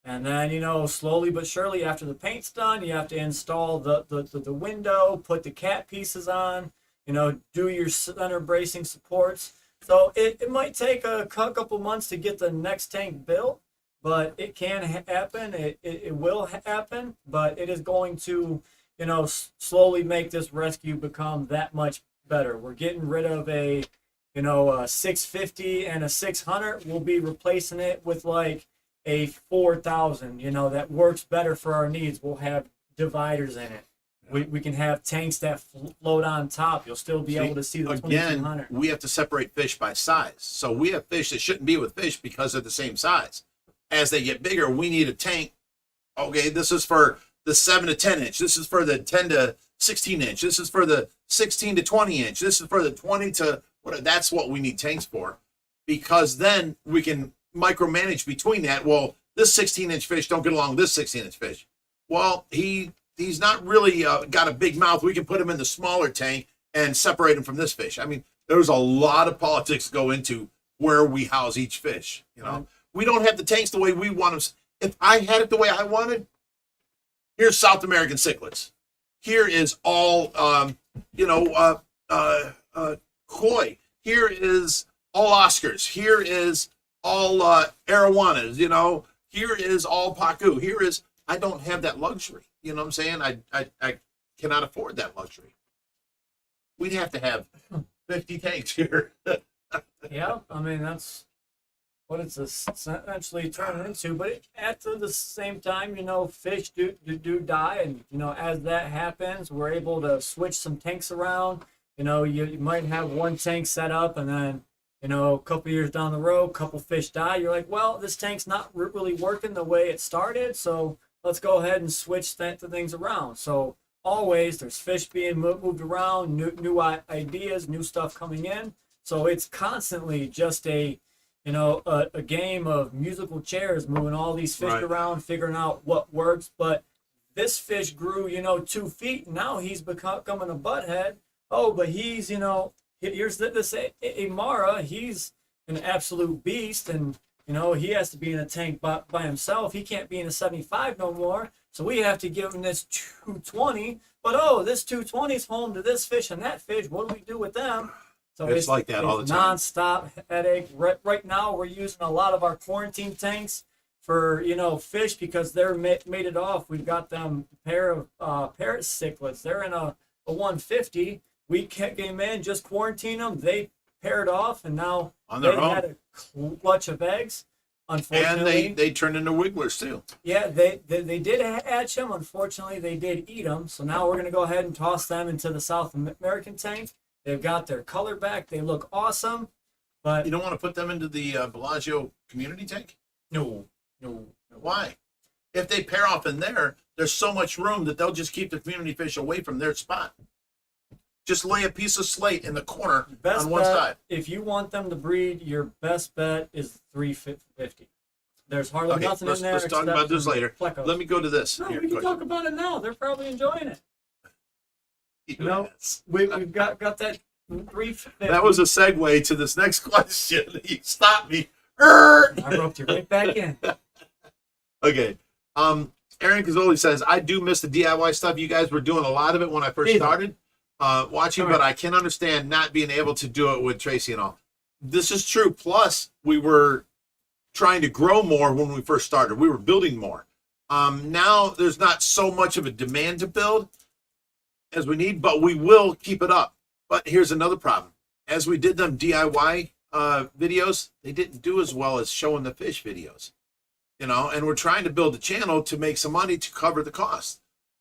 And then, you know, slowly but surely after the paint's done, you have to install the window, put the cat pieces on, you know, do your center bracing supports. So it might take a couple months to get the next tank built, but it can happen. It will happen, but it is going to, you know, slowly make this rescue become that much better. We're getting rid of a 650 and a 600. We'll be replacing it with like a 4000, you know, that works better for our needs. We'll have dividers in it. We can have tanks that float on top. You'll still be able to see the 2200. We have to separate fish by size. So we have fish that shouldn't be with fish because they're the same size. As they get bigger, we need a tank Okay, this is for the 7 to 10 inch. This is for the 10 to 16 inch. This is for the 16 to 20 inch. This is for the 20 to what? That's what we need tanks for, because then we can micromanage between that. Well, this 16-inch fish don't get along with this 16-inch fish. Well, he's not really got a big mouth. We can put him in the smaller tank and separate him from this fish. I mean, there's a lot of politics go into where we house each fish. You know, we don't have the tanks the way we want them. If I had it the way I wanted, here's South American cichlids. Here is all, koi. Here is all Oscars. Here is all arowanas. You know, here is all pacu. Here is, I don't have that luxury. You know what I'm saying? I cannot afford that luxury. We'd have to have 50 tanks here. Yeah, I mean, that's what it's essentially turning into. But at the same time, you know, fish do die. And, you know, as that happens, we're able to switch some tanks around. You know, you might have one tank set up, and then, you know, a couple years down the road, a couple fish die. You're like, well, this tank's not really working the way it started, so let's go ahead and switch the things around. So always there's fish being moved around, new ideas, new stuff coming in. So it's constantly just a game of musical chairs, moving all these fish around, figuring out what works. But this fish grew, 2 feet. Now he's becoming a butthead. Oh, but he's, here's this Amara. He's an absolute beast, and he has to be in a tank by himself. He can't be in a 75 no more. So we have to give him this 220. But this 220 is home to this fish and that fish. What do we do with them? So it's like that all the time. Non-stop headache. Right now, we're using a lot of our quarantine tanks for fish because they're mated off. We've got them a pair of parrot cichlids. They're in a 150. We came in, just quarantine them. They paired off, and now they had a clutch of eggs. Unfortunately, and they turned into wigglers too. Yeah, they did hatch them. Unfortunately, they did eat them. So now we're going to go ahead and toss them into the South American tank. They've got their color back. They look awesome. But you don't want to put them into the Bellagio community tank? No. Why? If they pair off in there, there's so much room that they'll just keep the community fish away from their spot. Just lay a piece of slate in the corner on one side. If you want them to breed, your best bet is 350. There's hardly nothing in there. Let's talk about this later. Plecos. Let me go to this. No, we can talk about it now. They're probably enjoying it. We've got that 350. That was a segue to this next question. You stopped me. I roped you right back in. Okay. Aaron Cazzoli says, I do miss the DIY stuff. You guys were doing a lot of it when I first started watching, but I can understand not being able to do it with Tracy and all. This is true. Plus, we were trying to grow more when we first started. We were building more. Now there's not so much of a demand to build as we need, but we will keep it up. But here's another problem. As we did them DIY videos, they didn't do as well as showing the fish videos, and we're trying to build a channel to make some money to cover the cost.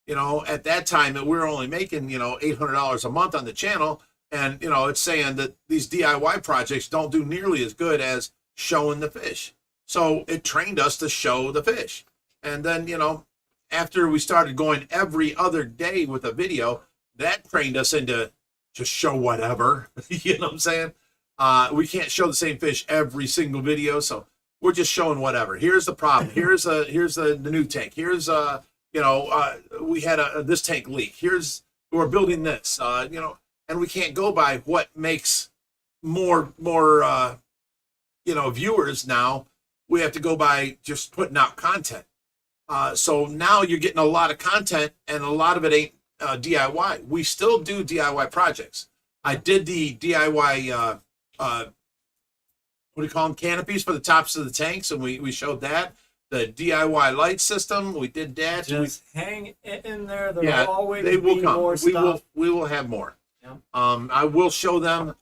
At that time, we were only making, $800 a month on the channel. And, it's saying that these DIY projects don't do nearly as good as showing the fish. So it trained us to show the fish. And then, after we started going every other day with a video, that trained us into just show whatever. You know what I'm saying? We can't show the same fish every single video. So we're just showing whatever. Here's the problem. Here's the new tank. Here's, we had this tank leak. We're building this, and we can't go by what makes more viewers now. We have to go by just putting out content. So now you're getting a lot of content, and a lot of it ain't DIY. We still do DIY projects. I did the DIY, what do you call them, canopies for the tops of the tanks, and we showed that. The DIY light system, we did that. Just hang in there. There'll always they will be come. more stuff. We will have more. Yeah. I will show them.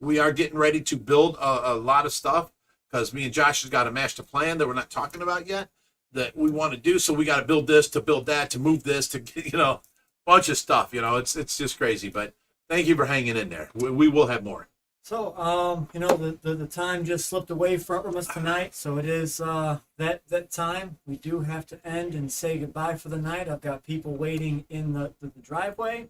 We are getting ready to build a lot of stuff because me and Josh has got a master plan that we're not talking about yet that we want to do. So we got to build this, to build that, to move this, to bunch of stuff. It's just crazy. But thank you for hanging in there. We will have more. So, you know, the time just slipped away from us tonight, so it is that time. We do have to end and say goodbye for the night. I've got people waiting in the driveway.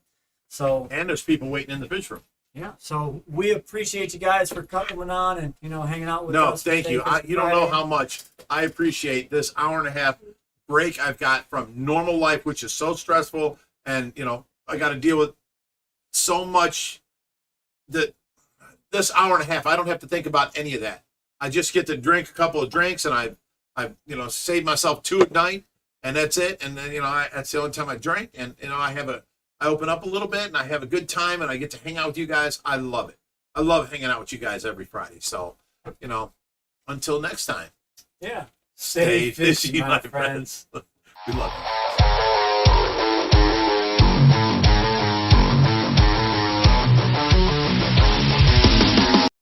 So, And there's people waiting in the fish room. yeah, so we appreciate you guys for coming on and, you know, hanging out with No, us. thank you. Fishy You don't know Friday. how much I appreciate this hour and a half break I've got from normal life, which is so stressful. And, you know, I got to deal with so much that this hour and a half, I don't have to think about any of that. I just get to drink a couple of drinks, and I you know, saved myself 2 at night, and that's it. And then, you know, that's the only time I drink. And, you know, I open up a little bit, and I have a good time, and I get to hang out with you guys. I love it. I love hanging out with you guys every Friday. So, you know, until next time. Yeah. Stay fishy, my friends. We love you.